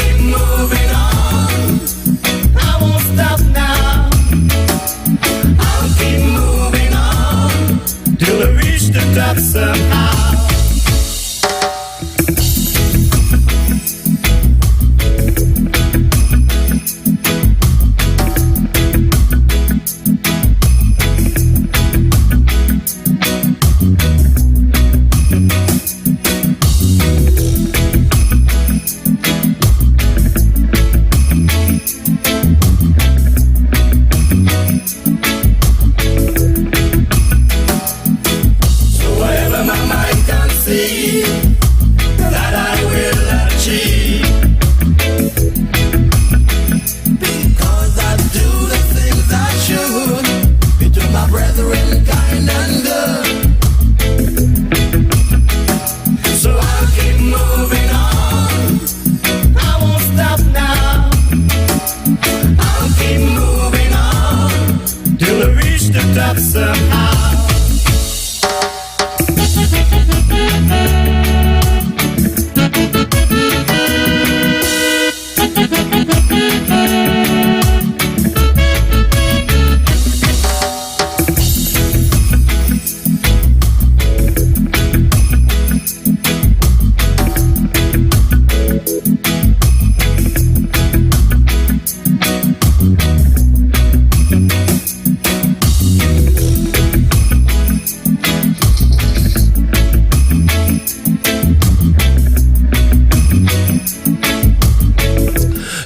keep moving on. I won't stop now. I'll keep moving on till I reach the top somehow.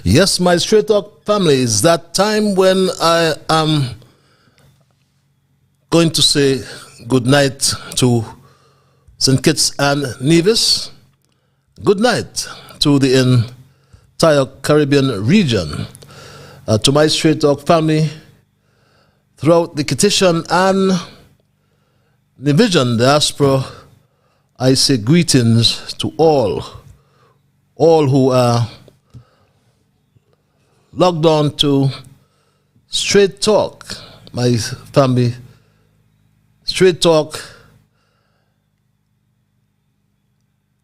Yes, my Straight Talk family, it's that time when I am going to say good night to St. Kitts and Nevis. Good night to the entire Caribbean region. To my Straight Talk family throughout the Kittitian and Nevision diaspora, I say greetings to all who are logged on to Straight Talk, my family. Straight Talk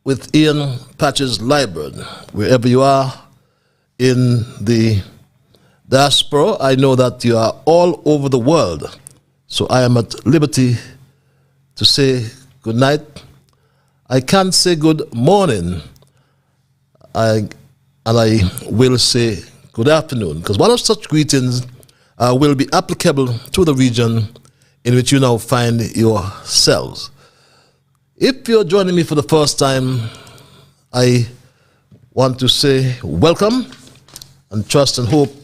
with Ian Patches Liburd. Wherever you are in the diaspora, I know that you are all over the world. So I am at liberty to say good night. I can't say good morning. And I will say good afternoon, because one of such greetings will be applicable to the region in which you now find yourselves. If you're joining me for the first time, I want to say welcome and trust and hope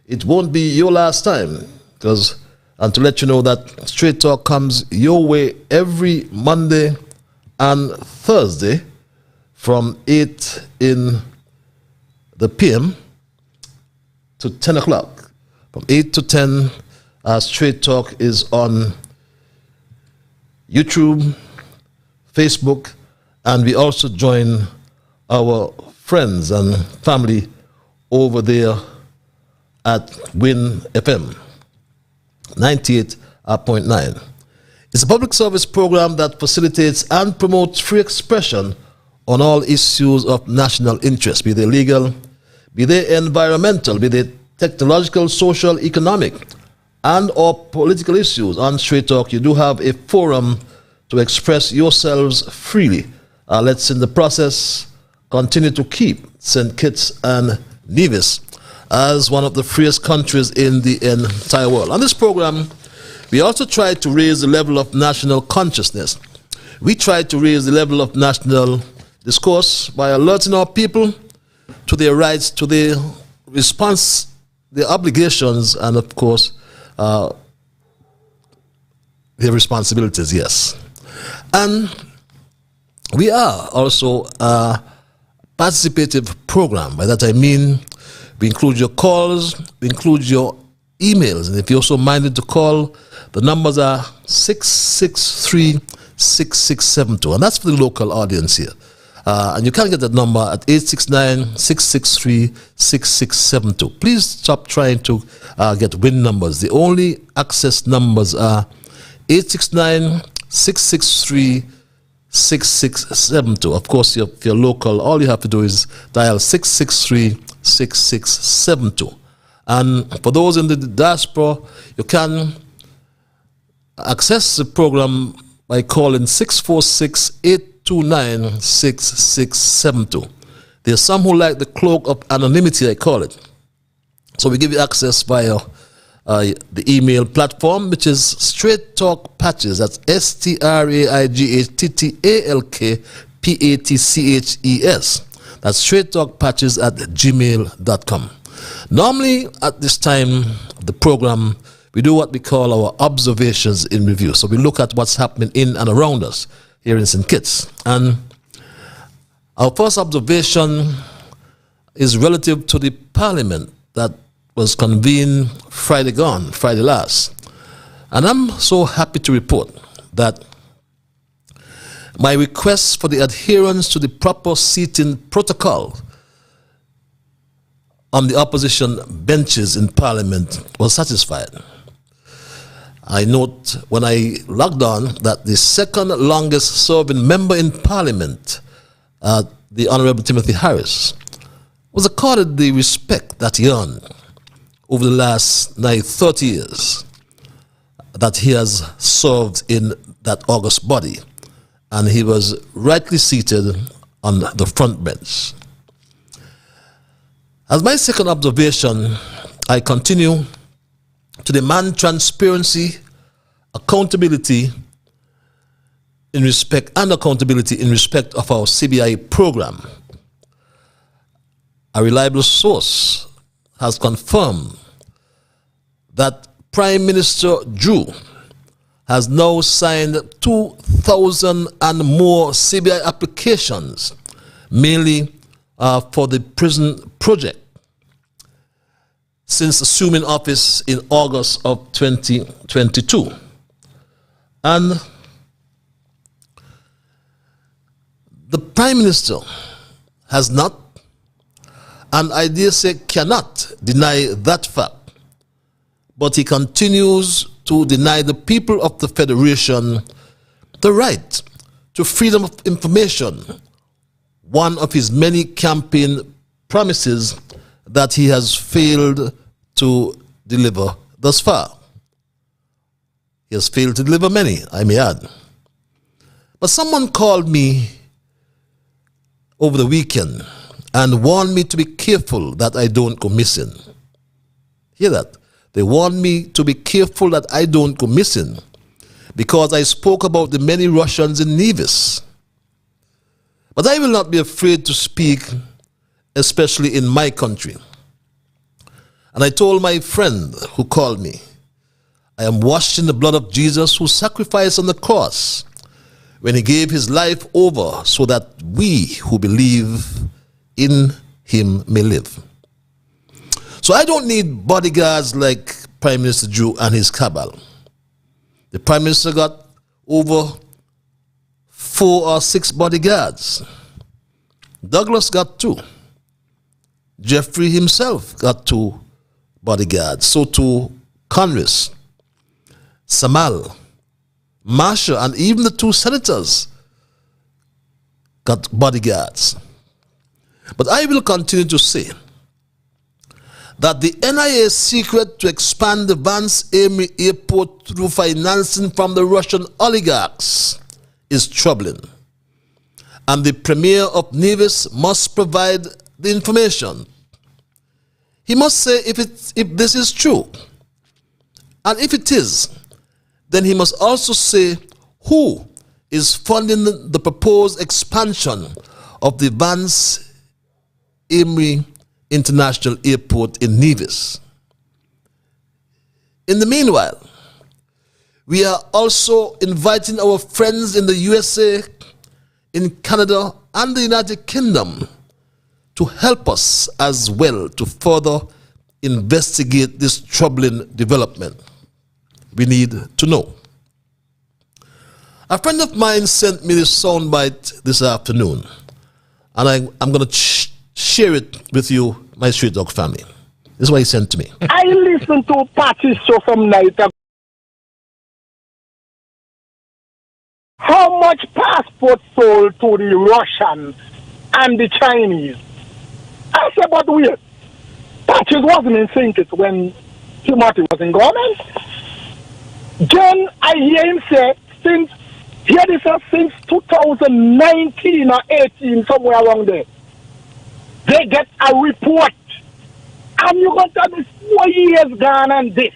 it won't be your last time, and to let you know that Straight Talk comes your way every Monday and Thursday from 8 in the PM to 10 o'clock. From 8 to 10, Straight Talk is on YouTube, Facebook, and we also join our friends and family over there at Win FM 98.9. It's a public service program that facilitates and promotes free expression on all issues of national interest, be they legal, be they environmental, be they technological, social, economic, and or political issues. On Straight Talk, you do have a forum to express yourselves freely. Let's, in the process, continue to keep St. Kitts and Nevis as one of the freest countries in the entire world. On this program, we also try to raise the level of national consciousness. We try to raise the level of national discourse by alerting our people to their rights, to their response, their obligations, and of course, their responsibilities, yes. And we are also a participative program. By that I mean we include your calls, we include your emails, and if you're also minded to call, the numbers are 663-6672, and that's for the local audience here. And you can get that number at 869-663-6672. Please stop trying to get WIN numbers. The only access numbers are 869-663-6672 6672. Of course, if you're local, all you have to do is dial 663-6672. And for those in the diaspora, you can access the program by calling 646-829-6672. There's some who like the cloak of anonymity, I call it. So we give you access via the email platform, which is Straight Talk Patches. That's STRAIGHTTALKPATCHES. That's Straight Talk Patches at gmail.com. Normally, at this time of the program, we do what we call our observations in review. So we look at what's happening in and around us here in St. Kitts. And our first observation is relative to the Parliament that was convened Friday last. And I'm so happy to report that my request for the adherence to the proper seating protocol on the opposition benches in Parliament was satisfied. I note when I logged on that the second longest serving member in Parliament, the Honorable Timothy Harris, was accorded the respect that he earned over the last nigh 30 years that he has served in that august body, and he was rightly seated on the front bench. As my second observation, I continue to demand transparency, accountability in respect of our CBI program. A reliable source has confirmed that Prime Minister Drew has now signed 2,000 and more CBI applications, mainly for the prison project, since assuming office in August of 2022. And the Prime Minister has not, and I dare say cannot, deny that fact, but he continues to deny the people of the Federation the right to freedom of information, one of his many campaign promises that he has failed to deliver thus far. He has failed to deliver many, I may add. But someone called me over the weekend and warned me to be careful that I don't go missing. Hear that? They warned me to be careful that I don't go missing because I spoke about the many Russians in Nevis. But I will not be afraid to speak, especially in my country. And I told my friend who called me, I am washed in the blood of Jesus who sacrificed on the cross when he gave his life over so that we who believe in him may live. So I don't need bodyguards like Prime Minister Drew and his cabal. The Prime Minister got over 4 or 6 bodyguards. Douglas got 2. Jeffrey himself got 2 bodyguards. So too Congress, Samal, Marsha, and even the 2 senators got bodyguards. But I will continue to say that the NIA's secret to expand the Vance Amory Airport through financing from the Russian oligarchs is troubling. And the Premier of Nevis must provide the information. He must say if this is true. And if it is, then he must also say who is funding the proposed expansion of the Vance Amory International Airport in Nevis. In the meanwhile, we are also inviting our friends in the USA, in Canada, and the United Kingdom to help us as well to further investigate this troubling development. We need to know. A friend of mine sent me this soundbite this afternoon, and I'm going to share it with you, my Street Dog family. This is what he sent to me. I listened to Patty's show from night. How much passport passport sold to the Russians and the Chinese. I said, but wait, Patches wasn't in St. when Timothy was in government. Then I hear him say, since 2019 or 18, somewhere around there, they get a report. And you got to be 4 years gone and this.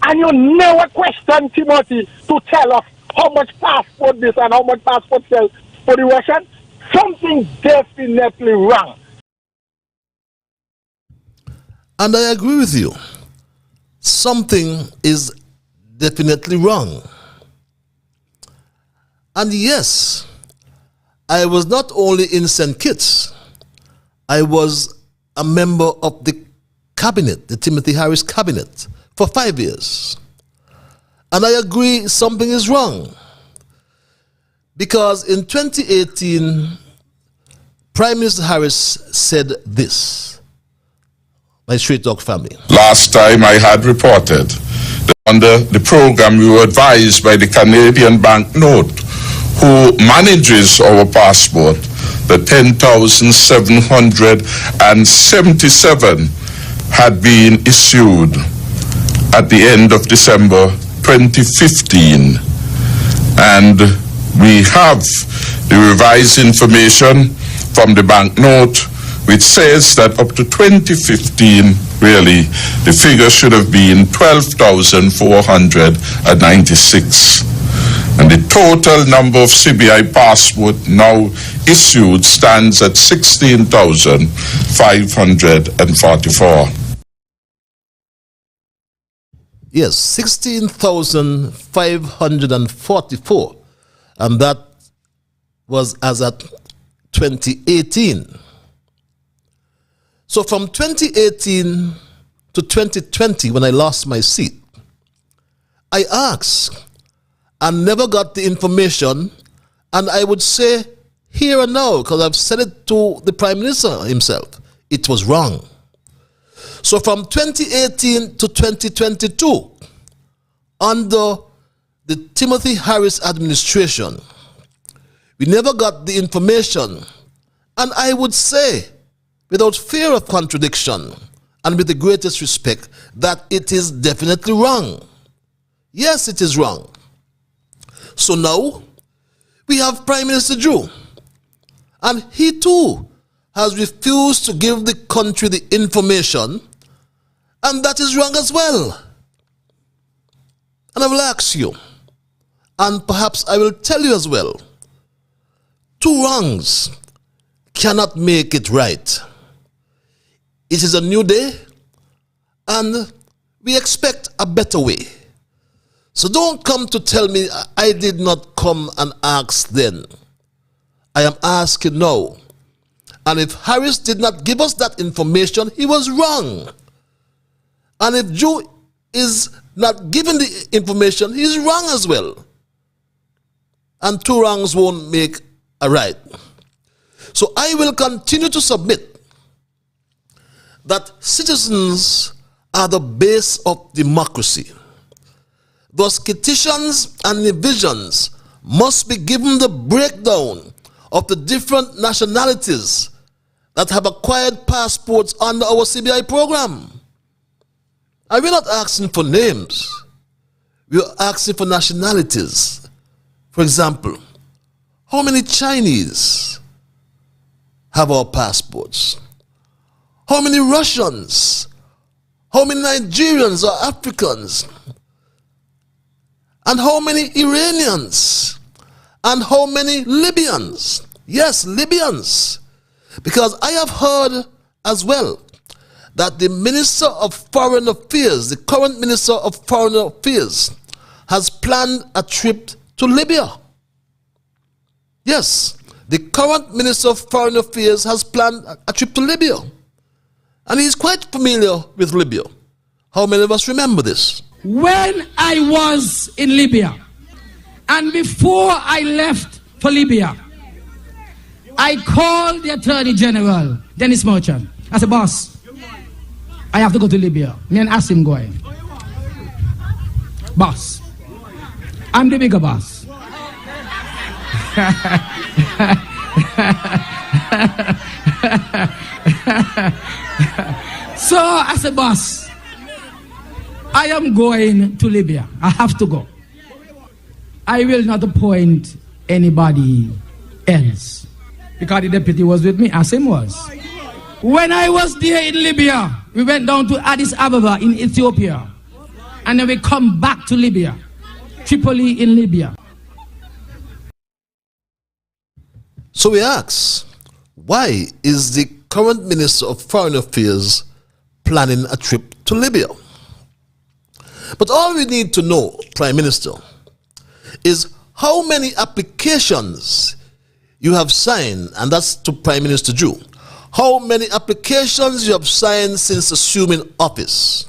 And you never question Timothy to tell us how much passport this and how much passport sell for the Russian. Something definitely wrong. And I agree with you. Something is definitely wrong. And yes, I was not only in St. Kitts, I was a member of the cabinet, the Timothy Harris cabinet, for 5 years. And I agree something is wrong. Because in 2018, Prime Minister Harris said this, my Straight Talk family. Last time I had reported that under the program we were advised by the Canadian banknote, who manages our passport, the 10,777 had been issued at the end of December 2015. And we have the revised information from the banknote, which says that up to 2015, really, the figure should have been 12,496. And the total number of CBI passports now issued stands at 16,544. Yes, 16,544. And that was as at 2018. So from 2018 to 2020, when I lost my seat, I asked and never got the information, and I would say here and now, because I've said it to the Prime Minister himself, it was wrong. So from 2018 to 2022, under the Timothy Harris administration, we never got the information, and I would say, without fear of contradiction and with the greatest respect, that it is definitely wrong. Yes, it is wrong. So now, we have Prime Minister Drew, and he too has refused to give the country the information, and that is wrong as well. And I will ask you, and perhaps I will tell you as well, two wrongs cannot make it right. It is a new day, and we expect a better way. So don't come to tell me I did not come and ask then. I am asking now. And if Harris did not give us that information, he was wrong. And if Joe is not given the information, he is wrong as well. And two wrongs won't make a right. So I will continue to submit that citizens are the base of democracy. Thus, Kittitians and Nevisians must be given the breakdown of the different nationalities that have acquired passports under our CBI program. And we're not asking for names. We're asking for nationalities. For example, how many Chinese have our passports? How many Russians? How many Nigerians or Africans? And how many Iranians? And how many Libyans? Yes, Libyans. Because I have heard as well that the Minister of Foreign Affairs, the current Minister of Foreign Affairs, has planned a trip to Libya. Yes, the current Minister of Foreign Affairs has planned a trip to Libya. And he's quite familiar with Libya. How many of us remember this? When I was in Libya, and before I left for Libya, I called the Attorney General, Dennis Merchant. I said, boss, I have to go to Libya. Me and Asim going. Boss, I'm the bigger boss. So, as a boss, I am going to Libya. I have to go. I will not appoint anybody else. Because the deputy was with me, as him was. When I was there in Libya, we went down to Addis Ababa in Ethiopia. And then we come back to Libya. Tripoli in Libya. So we ask, why is the current Minister of Foreign Affairs planning a trip to Libya? But all we need to know, Prime Minister, is how many applications you have signed, and that's to Prime Minister Drew. How many applications you have signed since assuming office?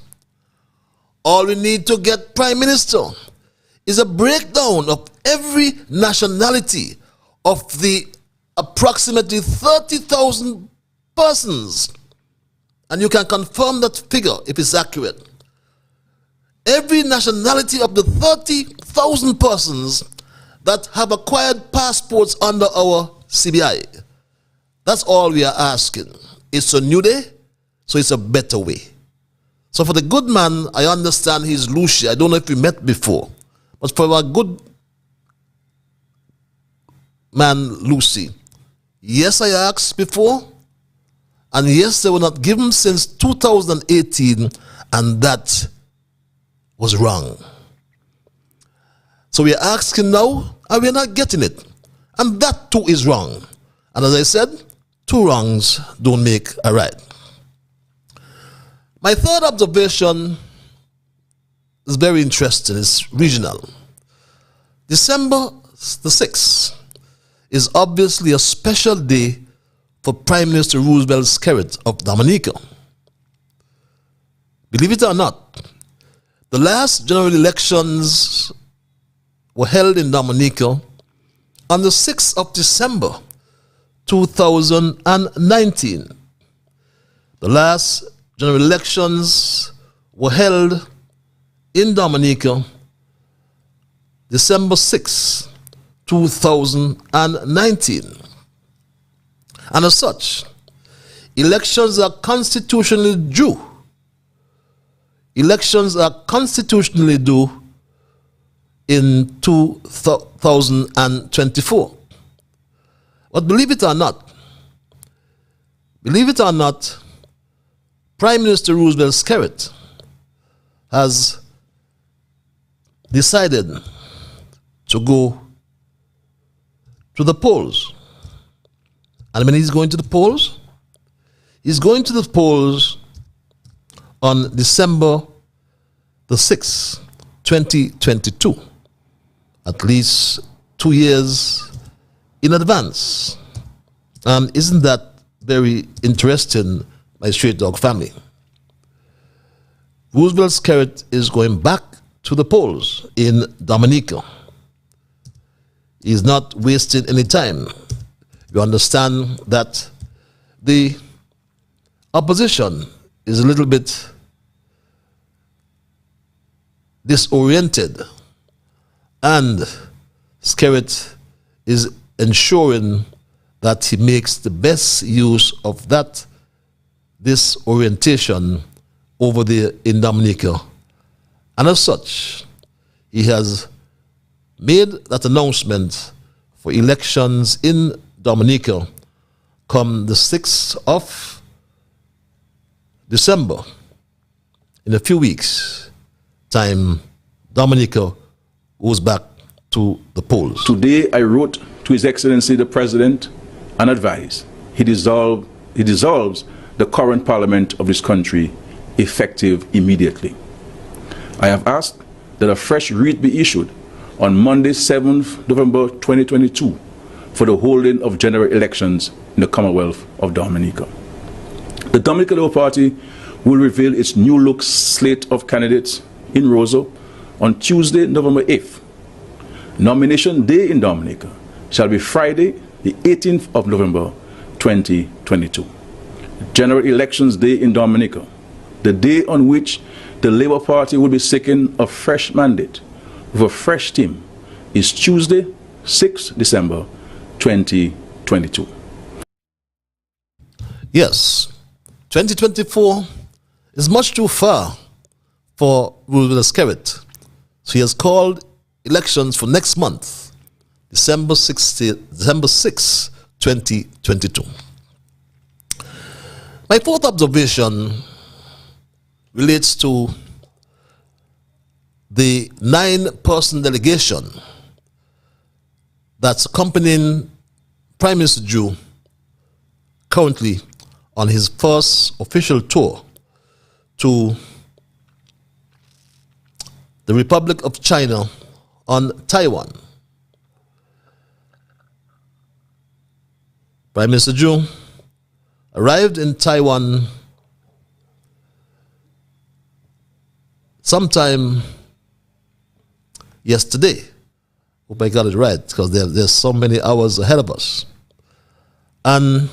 All we need to get, Prime Minister, is a breakdown of every nationality of the approximately 30,000 persons. And you can confirm that figure if it's accurate. Every nationality of the 30,000 persons that have acquired passports under our CBI. That's all we are asking. It's a new day, so it's a better way. So for the good man, I understand he's Lucy. I don't know if we met before. But for our good man, Lucy, yes, I asked before, and yes, they were not given since 2018, and that was wrong. So we are asking now, and we are not getting it. And that too is wrong. And as I said, two wrongs don't make a right. My third observation is very interesting. It's regional. December the 6th is obviously a special day for Prime Minister Roosevelt Skerrit of Dominica. Believe it or not, the last general elections were held in Dominica on the 6th of December 2019. The last general elections were held in Dominica December 6, 2019. And as such, elections are constitutionally due. Elections are constitutionally due in 2024. But believe it or not, Prime Minister Roosevelt Skerrit has decided to go to the polls. And when he's going to the polls, on December the 6th, 2022, at least 2 years in advance. And isn't that very interesting, my straight dog family? Roosevelt Skerrit is going back to the polls in Dominica. He's not wasting any time. You understand that the opposition is a little bit disoriented, and Skerrit is ensuring that he makes the best use of that disorientation over there in Dominica. And as such, he has made that announcement for elections in Dominica come the 6th of December. In a few weeks' time, Dominica goes back to the polls. Today I wrote to His Excellency the President and advised he dissolves the current parliament of this country effective immediately. I have asked that a fresh writ be issued on Monday, 7th November 2022 for the holding of general elections in the Commonwealth of Dominica. The Dominica Labour Party will reveal its new look slate of candidates in Roseau on Tuesday, November 8th. Nomination day in Dominica shall be Friday, the 18th of November 2022. General elections day in Dominica, the day on which the Labour Party will be seeking a fresh mandate with a fresh team, is Tuesday, 6th December 2022. Yes, 2024 is much too far for Roosevelt Iscariot. So he has called elections for next month, December 6, 2022. My fourth observation relates to the 9-person delegation that's accompanying Prime Minister Zhu currently on his first official tour to the Republic of China on Taiwan. Prime Minister Zhu arrived in Taiwan sometime yesterday. Hope I got it right, because there's so many hours ahead of us. And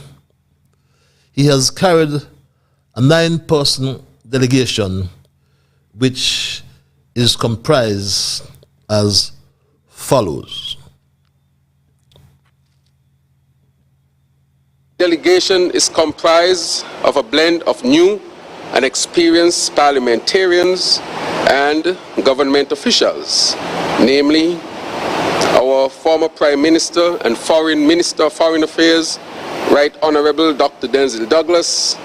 he has carried a 9-person delegation, which is comprised as follows. Delegation is comprised of a blend of new and experienced parliamentarians and government officials, namely our former Prime Minister and Foreign Minister of Foreign Affairs, Right Honorable Dr. Denzil Douglas,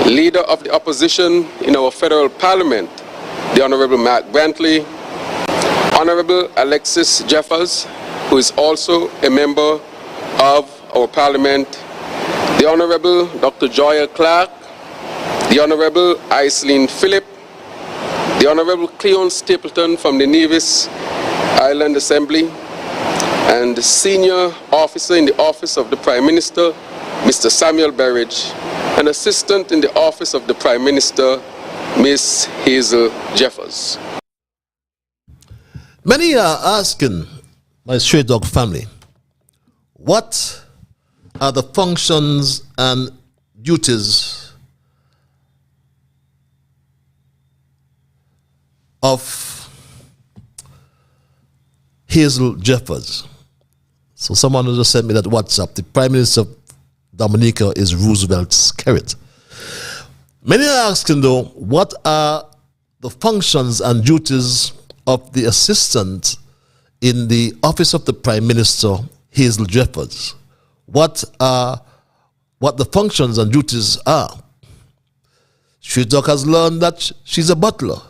Leader of the Opposition in our Federal Parliament, the Honorable Mark Brantley, Honorable Alexis Jeffers, who is also a member of our Parliament, the Honorable Dr. Joya Clark, the Honorable Aislinn Phillip, the Honorable Cleon Stapleton from the Nevis Island Assembly, and the Senior Officer in the Office of the Prime Minister, Mr. Samuel Berridge, and Assistant in the Office of the Prime Minister, Ms. Hazel Jeffers. Many are asking my Stray Dog family, what are the functions and duties of Hazel Jeffers? So someone who just sent me that WhatsApp. The Prime Minister of Dominica is Roosevelt Iscariot. Many are asking, though, what are the functions and duties of the assistant in the office of the Prime Minister, Hazel Jeffers? What the functions and duties are? Shidok has learned that she's a butler.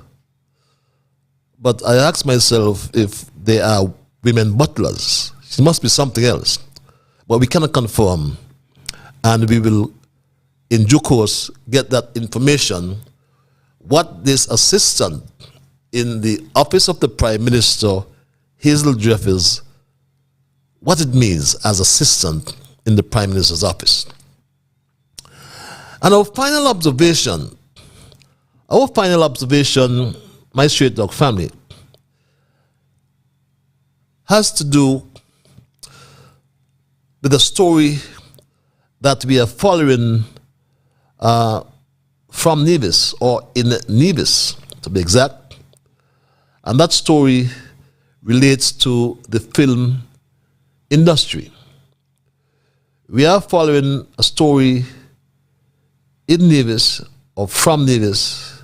But I ask myself if they are women butlers. She must be something else. But we cannot confirm. And we will, in due course, get that information, what this assistant in the office of the Prime Minister, Hazel Jeffers, what it means as assistant in the Prime Minister's office. And our final observation, my Stray Dog family, has to do with a story that we are following from Nevis, or in Nevis, to be exact. And that story relates to the film industry. We are following a story in Nevis, or from Nevis,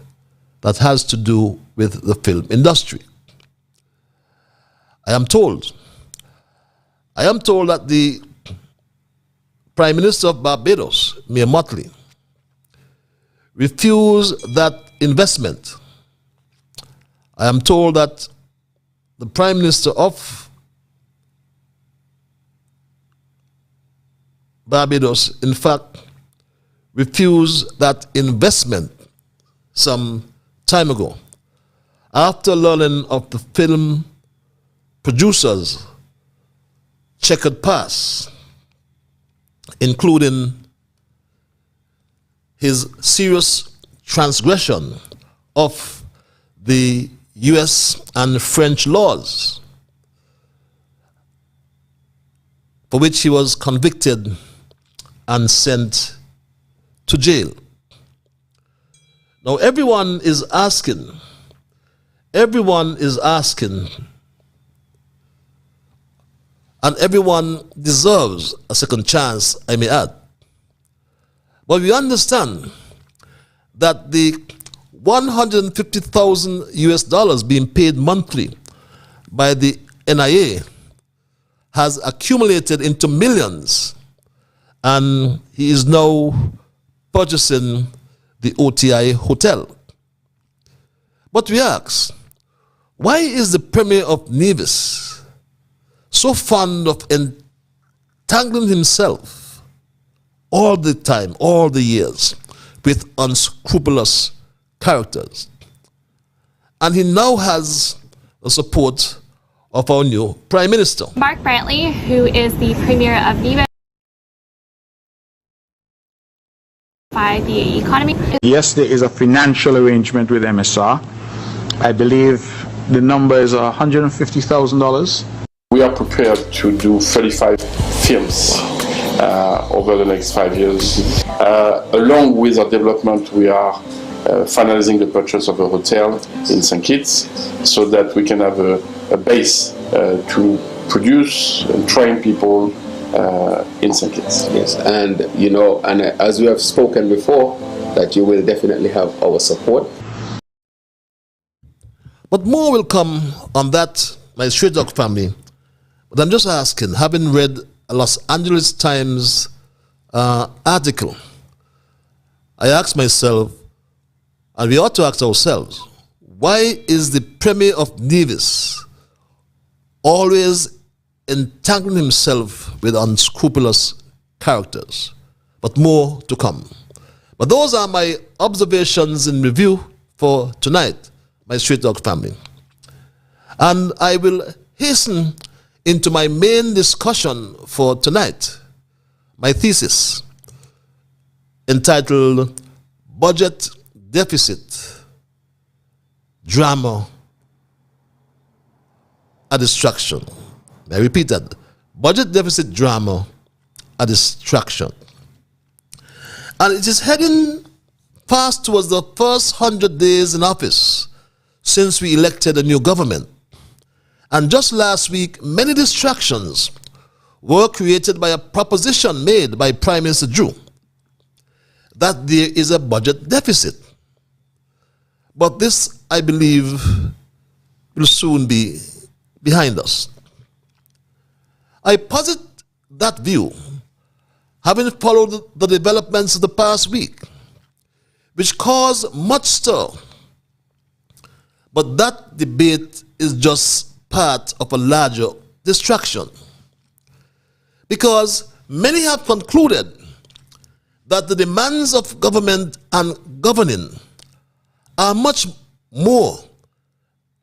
that has to do with the film industry. I am told that the Prime Minister of Barbados, Mia Mottley, refused that investment. I am told that the Prime Minister of Barbados, in fact, refused that investment some time ago, after learning of the film producers' checkered past, including his serious transgression of the US and French laws, for which he was convicted and sent to jail. Now everyone is asking, and everyone deserves a second chance, I may add. But we understand that the $150,000 being paid monthly by the NIA has accumulated into millions, and he is now purchasing the OTI hotel. But we ask, why is the Premier of Nevis so fond of entangling himself all the time, all the years, with unscrupulous characters? And he now has the support of our new Prime Minister. Mark Brantley, who is the Premier of Nevis, by the economy. Yes, there is a financial arrangement with MSR. I believe the number is $150,000. We are prepared to do 35 films over the next 5 years. Along with our development, we are finalizing the purchase of a hotel in St. Kitts so that we can have a base to produce and train people in St. Kitts. Yes, and and as we have spoken before, that you will definitely have our support. But more will come on that, my Stray Dog family. But I'm just asking, having read a Los Angeles Times article, I asked myself, and we ought to ask ourselves, why is the Premier of Nevis always entangling himself with unscrupulous characters? But more to come. But those are my observations in review for tonight, my Stray Dog family. And I will hasten into my main discussion for tonight, my thesis, entitled Budget Deficit, Drama, a Distraction. I repeat that. Budget deficit, drama, a distraction. And it is heading fast towards the first 100 days in office since we elected a new government. And just last week, many distractions were created by a proposition made by Prime Minister Drew that there is a budget deficit. But this, I believe, will soon be behind us. I posit that view, having followed the developments of the past week, which caused much stir. But that debate is just part of a larger distraction. Because many have concluded that the demands of government and governing are much more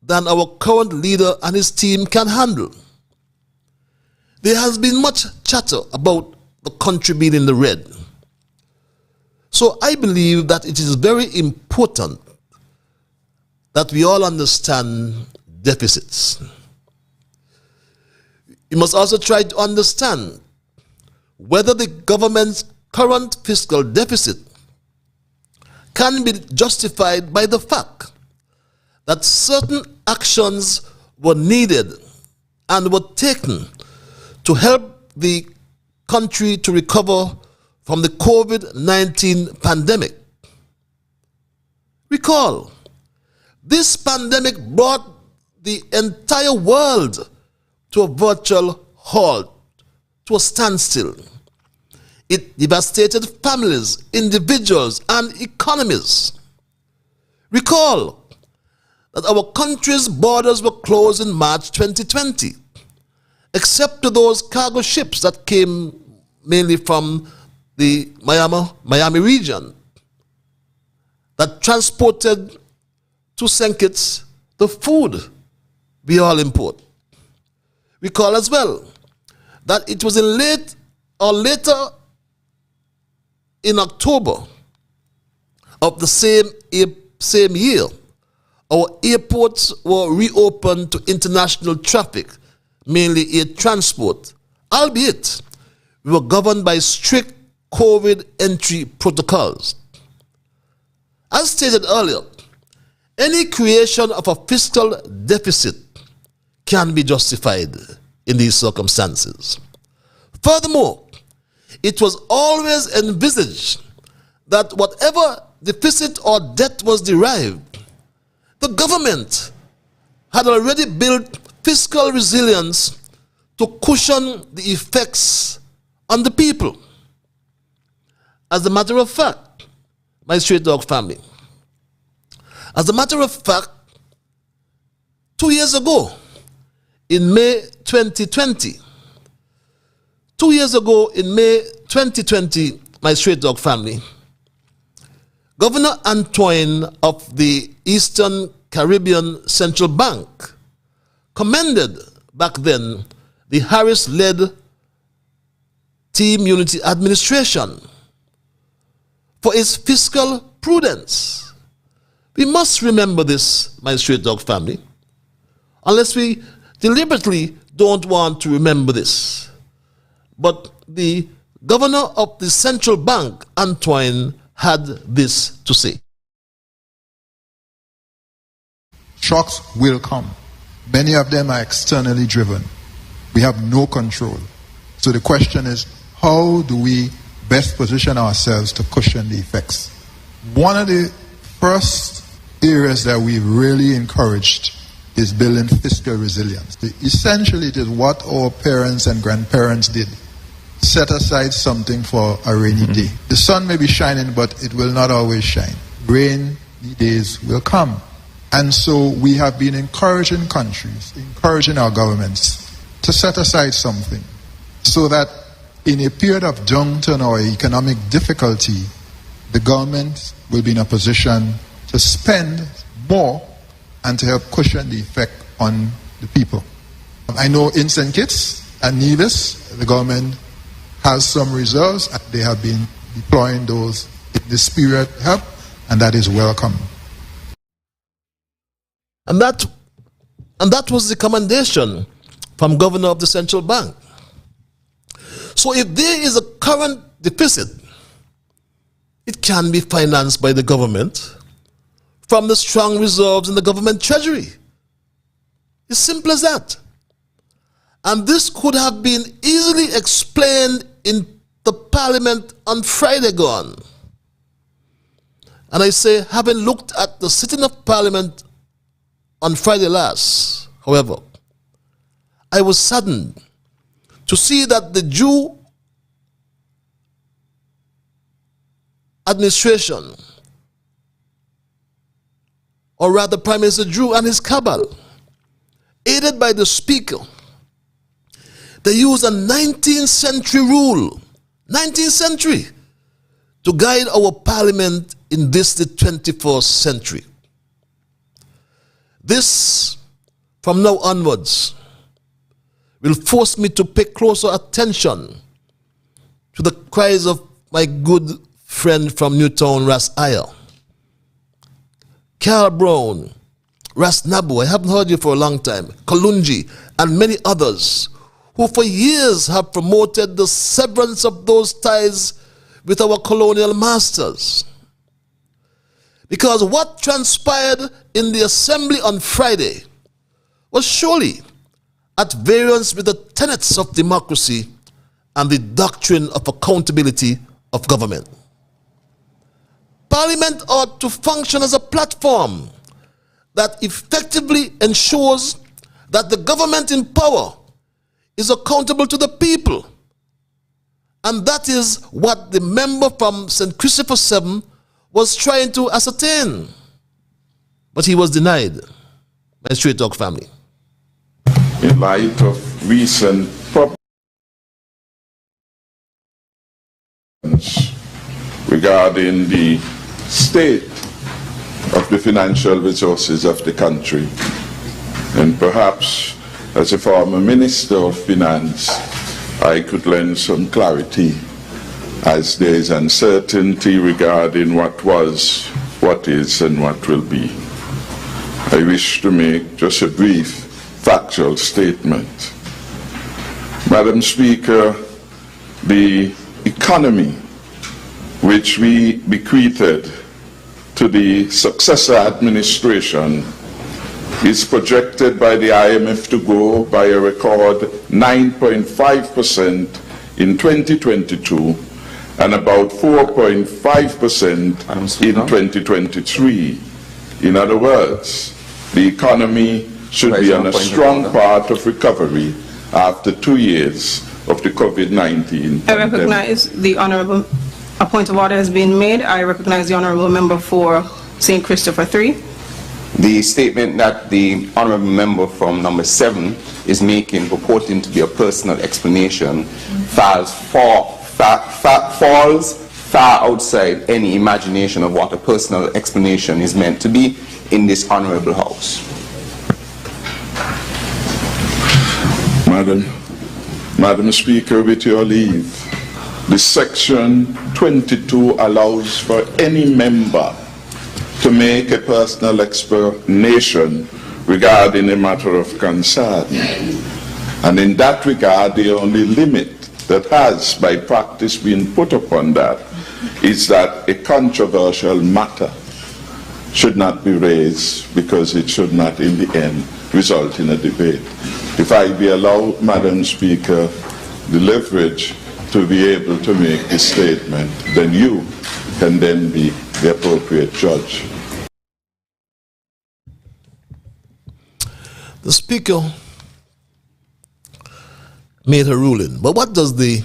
than our current leader and his team can handle. There has been much chatter about the country being in the red. So I believe that it is very important that we all understand deficits. We must also try to understand whether the government's current fiscal deficit can be justified by the fact that certain actions were needed and were taken to help the country to recover from the COVID-19 pandemic. Recall, this pandemic brought the entire world to a virtual halt, to a standstill. It devastated families, individuals, and economies. Recall that our country's borders were closed in March 2020, except to those cargo ships that came mainly from the Miami region that transported to St. Kitts the food we all import. Recall as well that it was in later in October of the same year, our airports were reopened to international traffic, mainly air transport, albeit we were governed by strict COVID entry protocols. As stated earlier, any creation of a fiscal deficit can be justified. in these circumstances. Furthermore, it was always envisaged that whatever deficit or debt was derived, the government had already built fiscal resilience to cushion the effects on the people. As a matter of fact, my straight dog family, as a matter of fact, 2 years ago, in May 2020, 2 years ago in May 2020, my straight dog family, Governor Antoine of the Eastern Caribbean Central Bank commended back then the Harris-led Team Unity administration for its fiscal prudence. We must remember this, my straight dog family, unless we deliberately don't want to remember this. But the governor of the central bank, Antoine, had this to say. Shocks will come. Many of them are externally driven. We have no control. So the question is, how do we best position ourselves to cushion the effects? One of the first areas that we've really encouraged is building fiscal resilience. Essentially, it is what our parents and grandparents did. Set aside something for a rainy day. The sun may be shining, but it will not always shine. Rainy days will come. And so we have been encouraging countries, encouraging our governments to set aside something so that in a period of downturn or economic difficulty, the government will be in a position to spend more and to help cushion the effect on the people. I know in St. Kitts and Nevis, the government has some reserves, and they have been deploying those in this period to help, and that is welcome. And that was the commendation from Governor of the Central Bank. So if there is a current deficit, it can be financed by the government from the strong reserves in the government treasury. It's simple as that. And this could have been easily explained in the Parliament on Friday gone. And I say, having looked at the sitting of Parliament on Friday last, however, I was saddened to see that the Jew administration, or rather Prime Minister Drew and his cabal, aided by the Speaker, they used a 19th century rule, 19th century, to guide our Parliament in this, the 21st century. This, from now onwards, will force me to pay closer attention to the cries of my good friend from Newtown, Ras Aya, Carl Brown, Ras Nabu, I haven't heard you for a long time, Kalunji, and many others who for years have promoted the severance of those ties with our colonial masters. Because what transpired in the assembly on Friday was surely at variance with the tenets of democracy and the doctrine of accountability of government. Parliament ought to function as a platform that effectively ensures that the government in power is accountable to the people. And that is what the member from St. Christopher 7 was trying to ascertain. But he was denied. My straight dog family. In light of recent problems regarding the state of the financial resources of the country, and perhaps as a former Minister of Finance, I could lend some clarity, as there is uncertainty regarding what was, what is, and what will be. I wish to make just a brief factual statement. Madam Speaker, the economy which we bequeathed to the successor administration is projected by the IMF to grow by a record 9.5% in 2022 and about 4.5% in 2023. In other words, the economy should be on a strong path of recovery after 2 years of the COVID-19 I recognize the honourable. A point of order has been made. I recognize the honourable member for St. Christopher 3. The statement that the honourable member from number 7 is making, purporting to be a personal explanation, falls far outside any imagination of what a personal explanation is meant to be in this honourable house. Madam Speaker, with your leave, the section 22 allows for any member to make a personal explanation regarding a matter of concern. And in that regard, the only limit that has, by practice, been put upon that is that a controversial matter should not be raised because it should not, in the end, result in a debate. If I be allowed, Madam Speaker, the leverage to be able to make this statement, then you can then be the appropriate judge. The Speaker made her ruling, but what does the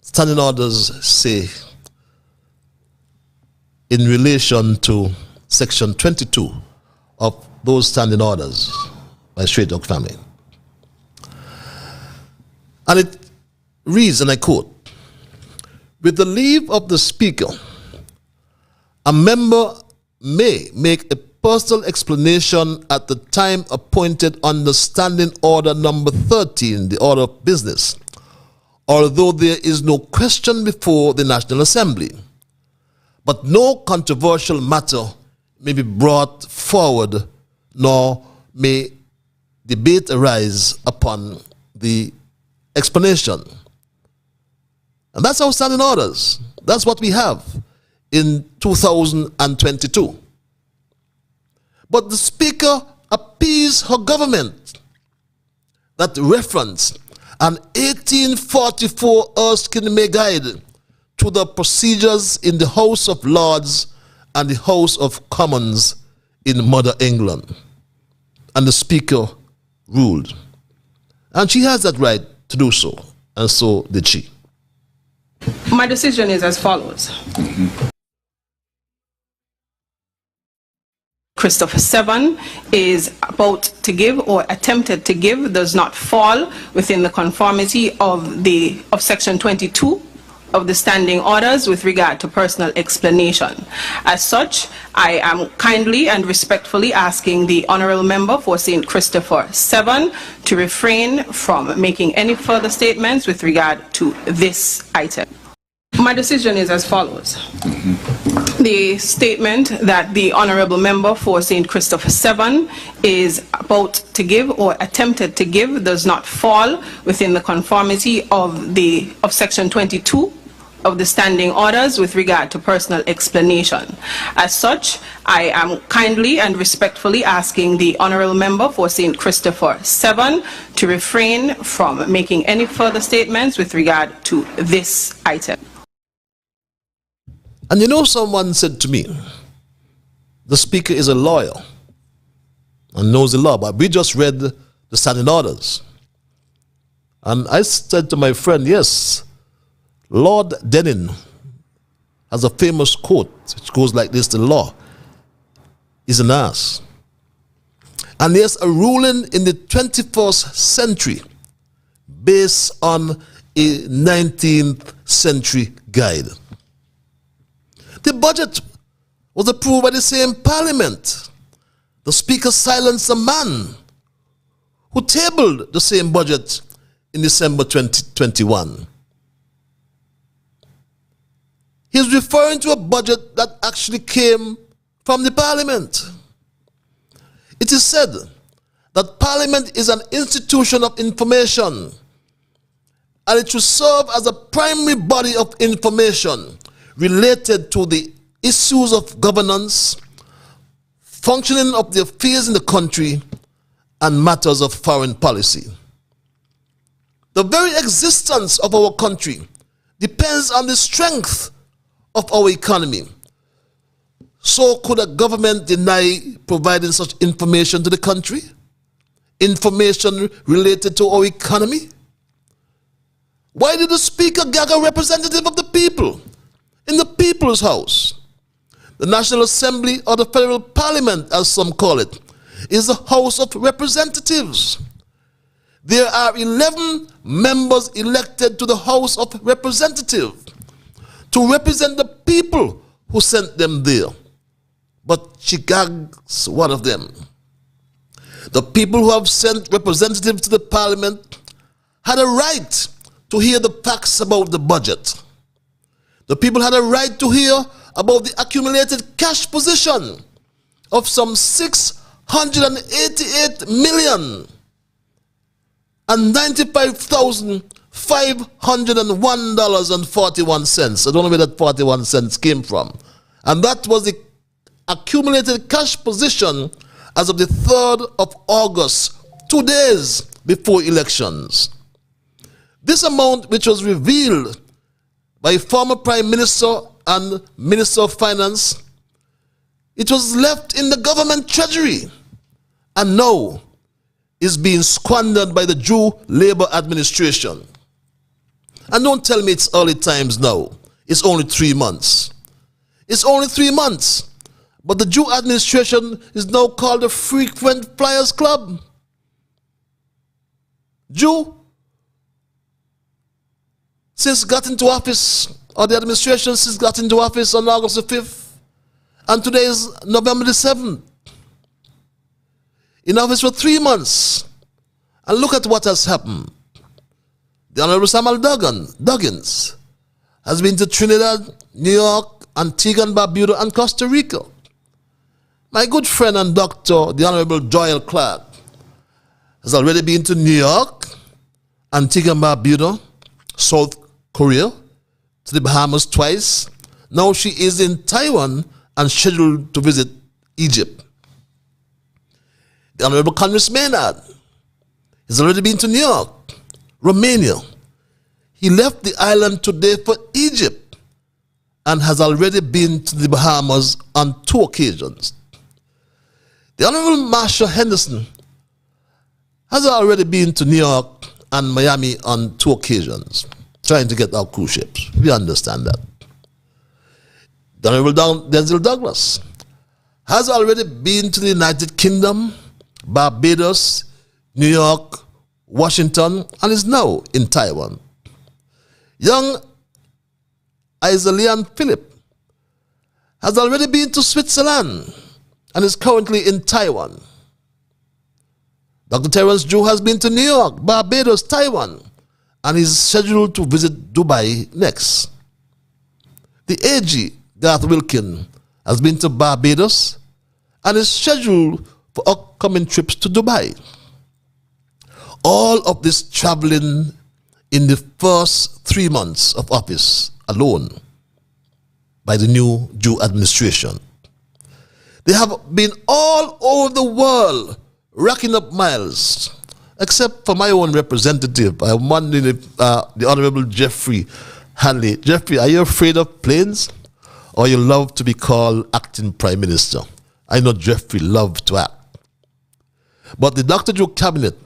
standing orders say in relation to section 22 of those standing orders by Straight Dog family? And it reads, and I quote, "With the leave of the Speaker, a member may make a personal explanation at the time appointed under Standing Order number 13, the order of business, although there is no question before the National Assembly. But no controversial matter may be brought forward, nor may debate arise upon the explanation." And that's our standing orders. That's what we have in 2022. But the Speaker appeased her government that reference an 1844 Erskine May Guide to the procedures in the House of Lords and the House of Commons in Mother England. And the Speaker ruled. And she has that right to do so, and so did she. My decision is as follows. Christopher 7 is about to give or attempted to give does not fall within the conformity of section 22 of the standing orders with regard to personal explanation. As such, I am kindly and respectfully asking the honourable member for St. Christopher 7 to refrain from making any further statements with regard to this item. My decision is as follows. The statement that the honourable member for St. Christopher 7 is about to give or attempted to give does not fall within the conformity of section 22 of the standing orders with regard to personal explanation. As such, I am kindly and respectfully asking the honourable member for St. Christopher 7 to refrain from making any further statements with regard to this item. And you know, someone said to me, the Speaker is a lawyer and knows the law, but we just read the standing orders. And I said to my friend, yes, Lord Denning has a famous quote, which goes like this: the law is an ass. And there's a ruling in the 21st century based on a 19th century guide. The budget was approved by the same Parliament. The Speaker silenced a man who tabled the same budget in December 2021. He's referring to a budget that actually came from the Parliament. It is said that Parliament is an institution of information, and it should serve as a primary body of information related to the issues of governance, functioning of the affairs in the country, and matters of foreign policy. The very existence of our country depends on the strength of our economy. So could a government deny providing such information to the country? Information related to our economy? Why did the Speaker gag a representative of the people in the People's House? The National Assembly, or the Federal Parliament as some call it, is the House of Representatives. There are 11 members elected to the House of Representatives to represent the people who sent them there. But she gags one of them. The people who have sent representatives to the Parliament had a right to hear the facts about the budget. The people had a right to hear about the accumulated cash position of some $688,095,501.41. I don't know where that 41 cents came from. And that was the accumulated cash position as of the 3rd of August, 2 days before elections. This amount, which was revealed by former Prime Minister and Minister of Finance, it was left in the government treasury and now is being squandered by the Jew Labour administration. And don't tell me it's early times now. It's only 3 months. It's only 3 months. But the Jew administration is now called the Frequent Flyers Club. Jew, since got into office, or the administration since got into office on August the 5th, and today is November the 7th. In office for 3 months. And look at what has happened. The Honorable Samuel Duggins has been to Trinidad, New York, Antigua and Barbuda, and Costa Rica. My good friend and doctor, the Honorable Joel Clark, has already been to New York, Antigua and Barbuda, South Korea, to the Bahamas twice. Now she is in Taiwan and scheduled to visit Egypt. The Honorable Congress Maynard has already been to New York, Romania. He left the island today for Egypt and has already been to the Bahamas on 2 occasions. The Honorable Marsha Henderson has already been to New York and Miami on 2 occasions, trying to get our cruise ships. We understand that. The Honorable Denzel Douglas has already been to the United Kingdom, Barbados, New York, Washington, and is now in Taiwan. Young Isalian Philip has already been to Switzerland and is currently in Taiwan. Dr. Terence Drew has been to New York, Barbados, Taiwan, and is scheduled to visit Dubai next. The AG, Garth Wilkin, has been to Barbados and is scheduled for upcoming trips to Dubai. All of this traveling in the first 3 months of office alone by the new Jew administration. They have been all over the world racking up miles, except for my own representative. I'm wondering if the Honorable Jeffrey Hanley. Jeffrey, are you afraid of planes? Or you love to be called acting Prime Minister? I know Jeffrey loves to act. But the Dr. Joe cabinet,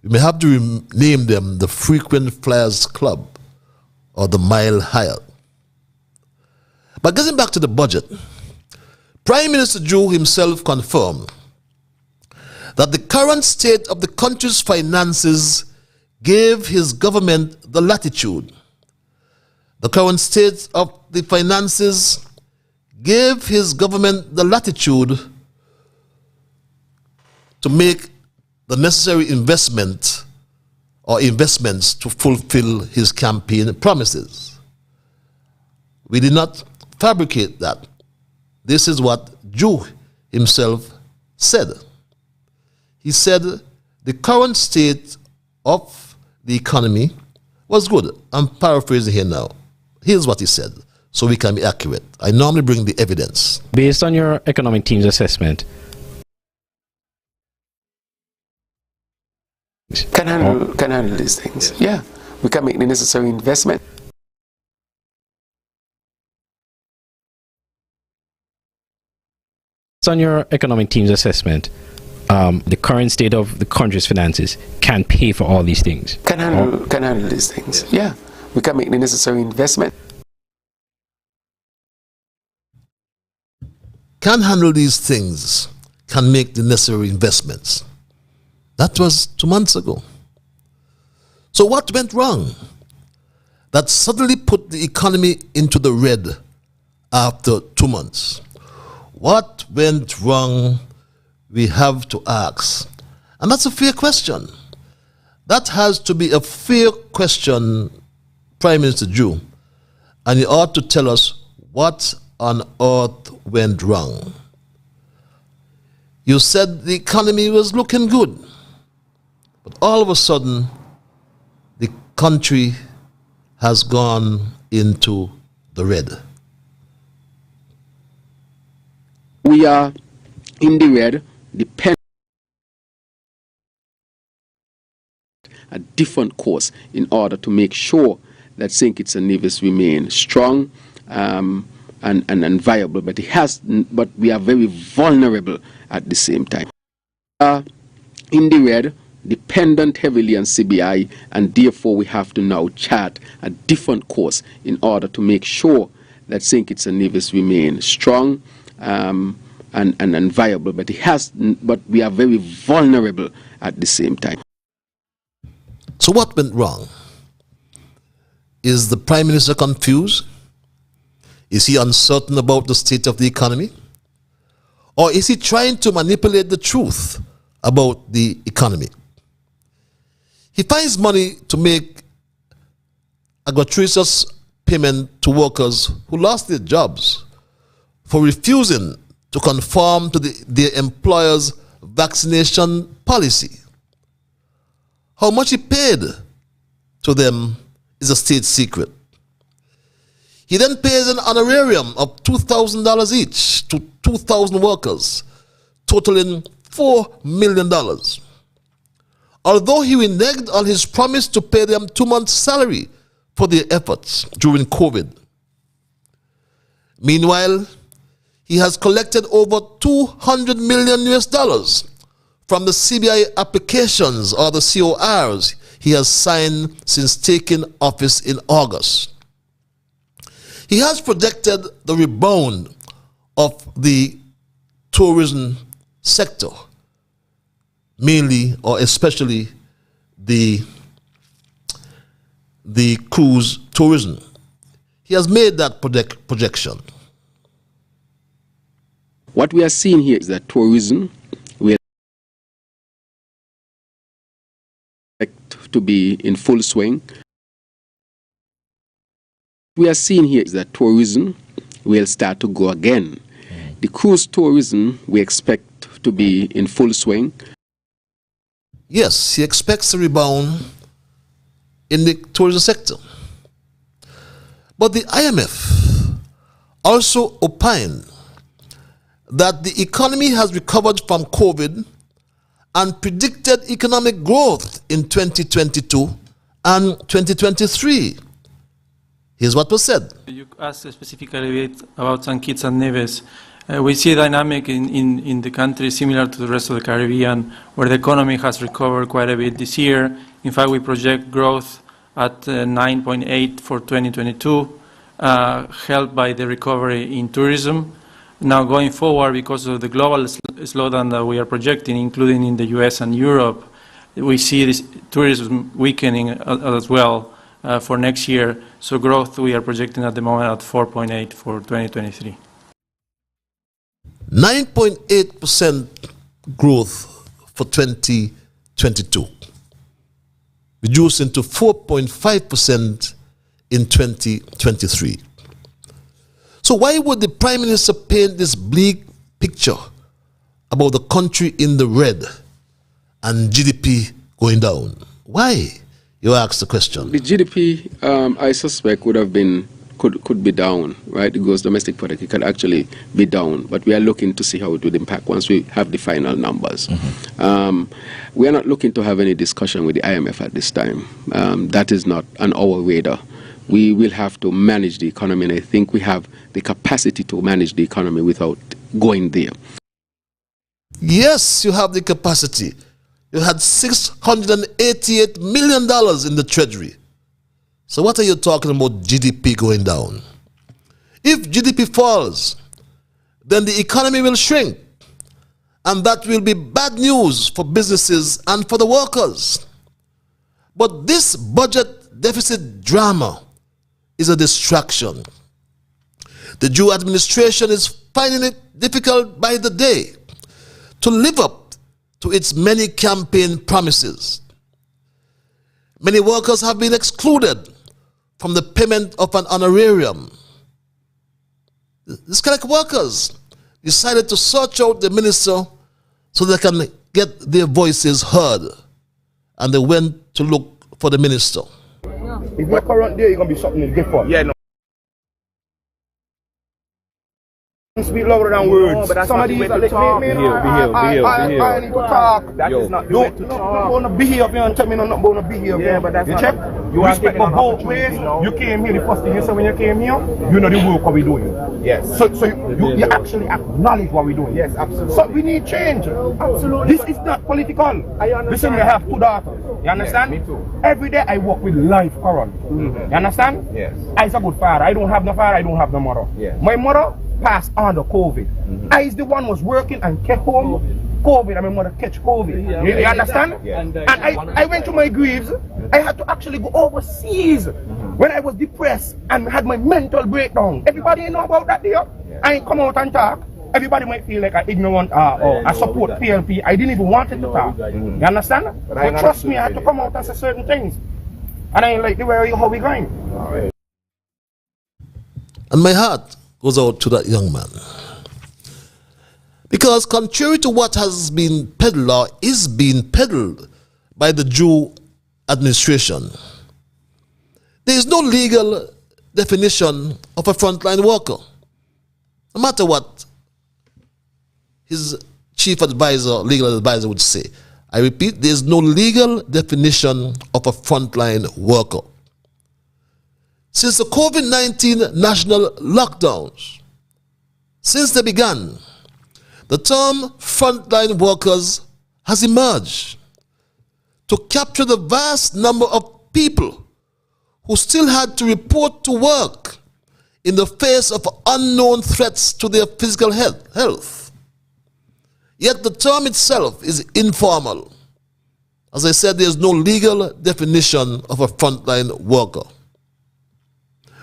we may have to rename them the Frequent Flyers Club or the Mile Higher. But getting back to the budget, Prime Minister Joe himself confirmed that the current state of the country's finances gave his government the latitude. The current state of the finances gave his government the latitude to make the necessary investments to fulfill his campaign promises. We did not fabricate that. This is what Joe himself said. He said the current state of the economy was good. I'm paraphrasing here now. Here's what he said, so we can be accurate. I normally bring the evidence. Based on your economic team's assessment, Can handle these things. Yeah, we can make the necessary investment. On your economic team's assessment, the current state of the country's finances can pay for all these things. Can handle these things. Yeah, we can make the necessary investment. Can handle these things, can make the necessary investments. That was 2 months ago. So what went wrong that suddenly put the economy into the red after 2 months? What went wrong, we have to ask. And that's a fair question. That has to be a fair question, Prime Minister Drew. And you ought to tell us what on earth went wrong. You said the economy was looking good. But all of a sudden, the country has gone into the red. We are in the red, dependent a different course in order to make sure that St. Kitts and Nevis remain strong and viable. But we are very vulnerable at the same time. We are in the red, dependent heavily on CBI, and therefore we have to now chart a different course in order to make sure that St. Kitts and Nevis remain strong and viable, but we are very vulnerable at the same time. So what went wrong? Is the Prime Minister confused? Is he uncertain about the state of the economy? Or is he trying to manipulate the truth about the economy? He finds money to make a gratuitous payment to workers who lost their jobs for refusing to conform to their employer's vaccination policy. How much he paid to them is a state secret. He then pays an honorarium of $2,000 each to 2,000 workers, totaling $4 million. Although he reneged on his promise to pay them 2 months' salary for their efforts during COVID. Meanwhile, he has collected over $200 million from the CBI applications, or the CORs, he has signed since taking office in August. He has projected the rebound of the tourism sector, mainly or especially the cruise tourism. He has made that projection. What we are seeing here is that tourism will expect to be in full swing. What we are seeing here is that tourism will start to go again. The cruise tourism we expect to be in full swing. Yes, he expects a rebound in the tourism sector. But the IMF also opined that the economy has recovered from COVID and predicted economic growth in 2022 and 2023. Here's what was said. You asked specifically about St. Kitts and Nevis. We see a dynamic in the country similar to the rest of the Caribbean, where the economy has recovered quite a bit this year. In fact, we project growth at 9.8 for 2022, helped by the recovery in tourism. Now going forward, because of the global slowdown that we are projecting, including in the US and Europe, we see this tourism weakening as well for next year. So growth we are projecting at the moment at 4.8 for 2023. 9.8% growth for 2022, reducing to 4.5% in 2023. So why would the Prime Minister paint this bleak picture about the country in the red and GDP going down? Why? You ask the question. The GDP, I suspect, would have been could be down, right? The gross domestic product, it could actually be down, but we are looking to see how it would impact once we have the final numbers. We are not looking to have any discussion with the IMF at this time. That is not on our radar. We will have to manage the economy, and I think we have the capacity to manage the economy without going there. Yes, you have the capacity. You had $688 million in the treasury. So what are you talking about GDP going down? If GDP falls, then the economy will shrink. And that will be bad news for businesses and for the workers. But this budget deficit drama is a distraction. The Jew administration is finding it difficult by the day to live up to its many campaign promises. Many workers have been excluded from the payment of an honorarium. These kind of workers decided to search out the minister so they can get their voices heard. And they went to look for the minister. If you're current there, you're going to be something different. Yeah, no. Speak louder than words. No, Some of these are like, I need to talk. That is not the way to talk. Don't behave and tell me nothing about behavior. Yeah, but that's you not check? You respect my both ways. You came here, the first thing you said when you came here, you know the work what we're doing. Yes. So you actually acknowledge what we're doing. Yes, absolutely. So we need change. Absolutely. This is not political. I understand. Listen, you have two daughters. You understand? Yes, me too. Every day I work with life current. You understand? Yes. I's a good father. I don't have no father, I don't have no mother. Yes. My mother passed under COVID. I is the one was working and kept home COVID, and my mother catch COVID. You understand? Yeah. And I went to my graves. I had to actually go overseas when I was depressed and had my mental breakdown. Everybody know about that there? I ain't come out and talk. Everybody might feel like I'm ignorant or I support PLP. I didn't even want it to talk. You understand? But trust me, I had to come out and say certain things. And I ain't like the way how we going. And my heart goes out to that young man. Because contrary to what has been peddled or is being peddled by the Jew administration, there is no legal definition of a frontline worker. No matter what his chief advisor, legal advisor would say. I repeat, there is no legal definition of a frontline worker. Since the COVID-19 national lockdowns, since they began, the term frontline workers has emerged to capture the vast number of people who still had to report to work in the face of unknown threats to their physical health. Yet the term itself is informal. As I said, there is no legal definition of a frontline worker.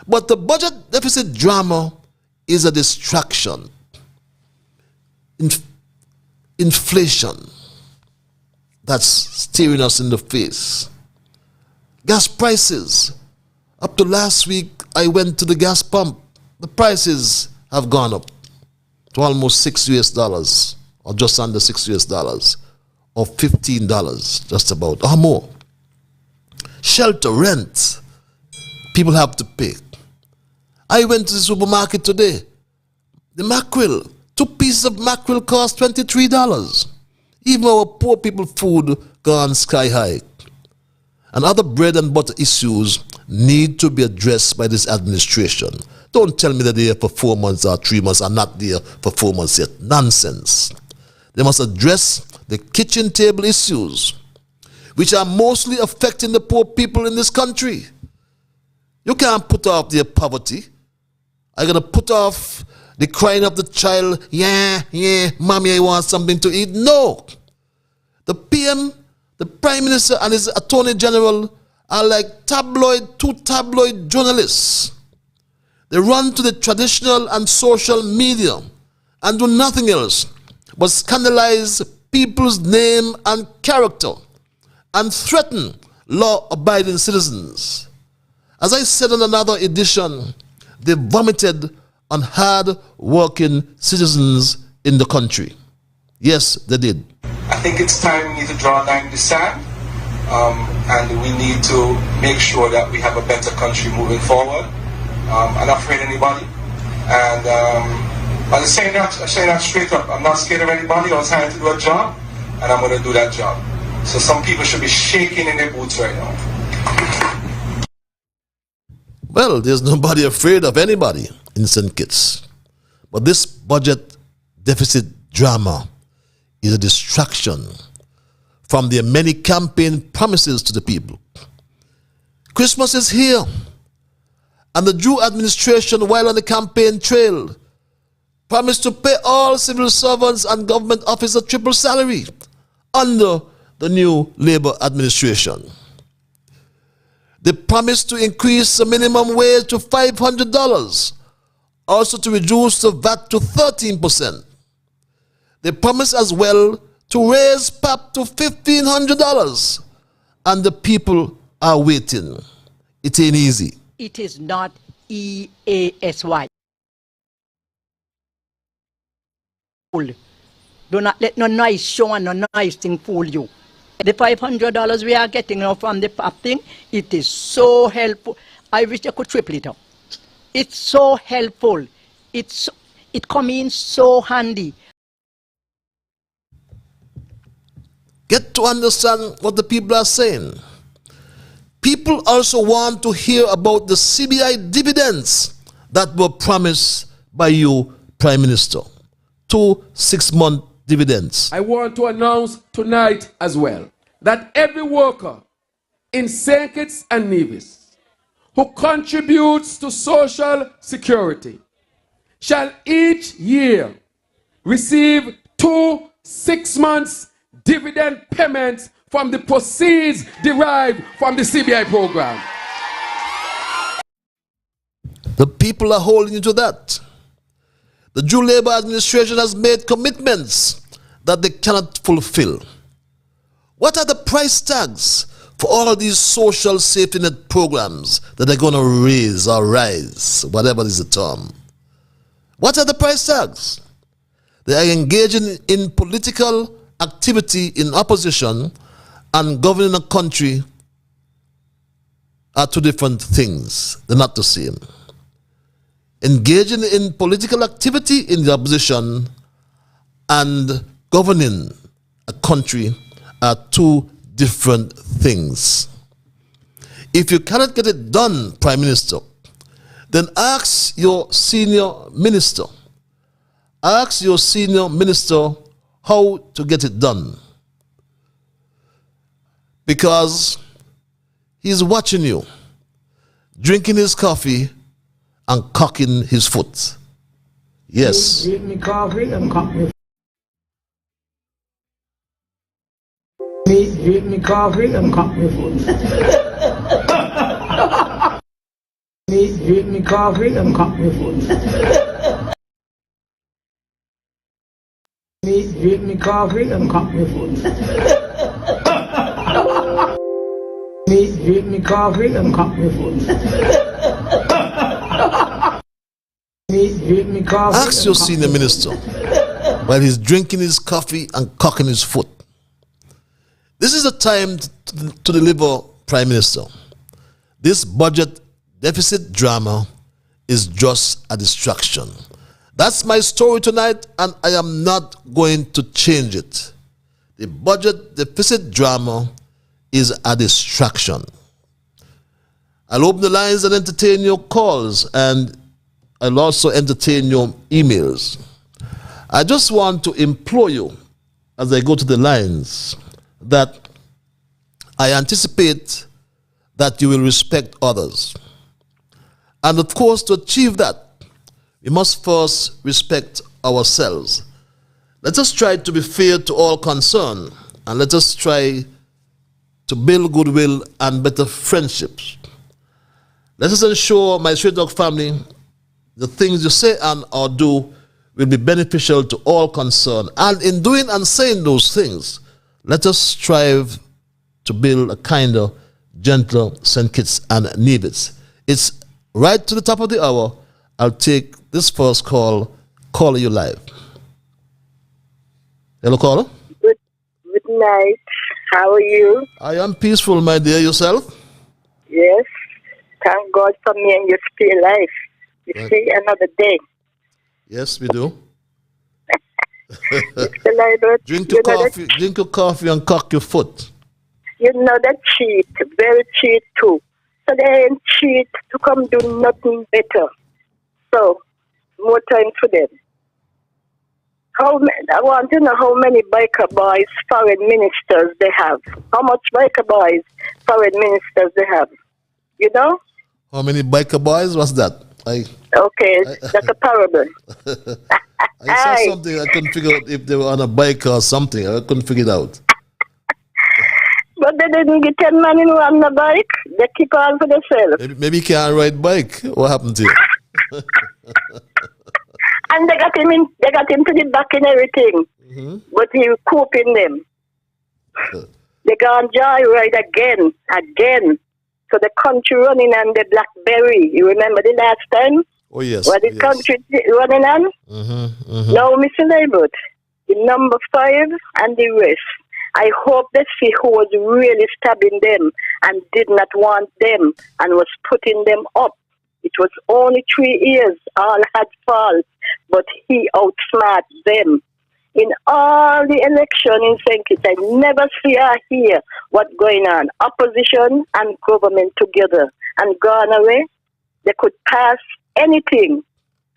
But the budget deficit drama is a distraction. Inflation that's staring us in the face. Gas prices. Up to last week, I went to the gas pump. The prices have gone up to almost $6 or just under $6 or $15 just about or more. Shelter, rent, people have to pay. I went to the supermarket today. The mackerel, 2 pieces of mackerel cost $23. Even our poor people food gone sky high. And other bread and butter issues need to be addressed by this administration. Don't tell me that they're here for 4 months or 3 months, are not there for 4 months yet. Nonsense. They must address the kitchen table issues, which are mostly affecting the poor people in this country. You can't put off their poverty. I'm going to put off the crying of the child, yeah, mommy, I want something to eat. No. The PM, the Prime Minister, and his Attorney General are like two tabloid journalists. They run to the traditional and social media and do nothing else but scandalize people's name and character and threaten law-abiding citizens. As I said in another edition, they vomited on hard-working citizens in the country. Yes, they did. I think it's time we need to draw a line in the sand, and we need to make sure that we have a better country moving forward. I'm not afraid of anybody. And I'm saying that straight up. I'm not scared of anybody. I was hired to do a job, and I'm going to do that job. So some people should be shaking in their boots right now. Well, there's nobody afraid of anybody in St. Kitts. But this budget deficit drama is a distraction from their many campaign promises to the people. Christmas is here, and the Drew administration, while on the campaign trail, promised to pay all civil servants and government officers triple salary under the new Labour administration. They promised to increase the minimum wage to $500, also to reduce the VAT to 13%. They promised as well to raise PAP to $1,500, and the people are waiting. It ain't easy. It is not EASY. Do not let no nice show and no nice thing fool you. The $500 we are getting now from the PAP thing, it is so helpful. I wish I could triple it up. It's so helpful. It comes in so handy. Get to understand what the people are saying. People also want to hear about the CBI dividends that were promised by you, Prime Minister. 2 6-month dividends. I want to announce tonight as well that every worker in St. Kitts and Nevis who contributes to social security shall each year receive 2 6-month dividend payments from the proceeds derived from the CBI program. The people are holding you to that. The Drew Labour administration has made commitments that they cannot fulfill. What are the price tags for all of these social safety net programs that are going to raise or rise, whatever is the term? What are the price tags? They are engaging in political activity in opposition and governing a country are two different things. They're not the same. Engaging in political activity in the opposition and governing a country are two different things. If you cannot get it done, Prime Minister, then ask your senior minister. Ask your senior minister how to get it done. Because he's watching you, drinking his coffee and cocking his foot. Yes. Drink me coffee and cock me. Drink me coffee and cock me foot. Drink me coffee and cock me foot. Drink me coffee and cock me foot. Drink me coffee and cock me foot. Ask your senior minister while he's drinking his coffee and cocking his foot. This is the time to deliver, Prime Minister. This budget deficit drama is just a distraction. That's my story tonight, and I am not going to change it. The budget deficit drama is a distraction. I'll open the lines and entertain your calls, and I'll also entertain your emails. I just want to implore you, as I go to the lines, that I anticipate that you will respect others. And of course, to achieve that, we must first respect ourselves. Let us try to be fair to all concerned, and let us try to build goodwill and better friendships. Let us ensure, my Straight Talk family, the things you say and or do will be beneficial to all concerned. And in doing and saying those things, let us strive to build a kinder, gentler St. Kitts and Nevis. It's right to the top of the hour. I'll take this first call. Caller, you live. Hello, caller. Good night. How are you? I am peaceful, my dear. Yourself? Yes. Thank God for me and you still alive. You see, another day. Yes, we do. Mr. Liburd, Drink your coffee. Drink your coffee and cock your foot. You know that cheat, very cheat too. So they ain't cheat to come do nothing better. So, more time for them. I want to know how many biker boys, foreign ministers they have. How much biker boys, foreign ministers they have. You know? How many biker boys? What's that? Okay, that's a parable. I saw something. I couldn't figure out if they were on a bike or something. I couldn't figure it out. But they didn't get 10 men on the bike. They keep on for themselves. Maybe he can't ride bike. What happened to you? And they got him to the back and everything. Mm-hmm. But he was cooping them. They gone joyride again. So the country running on the BlackBerry. You remember the last time? Oh, yes. What the country running on? Mm-hmm. Mm-hmm. Now, Mr. Liburd, the number 5 and the rest. I hope they see who was really stabbing them and did not want them and was putting them up. It was only 3 years, all had faults, but he outsmarted them. In all the election in St. Kitts, I never see or hear what's going on. Opposition and government together. And gone away, they could pass anything.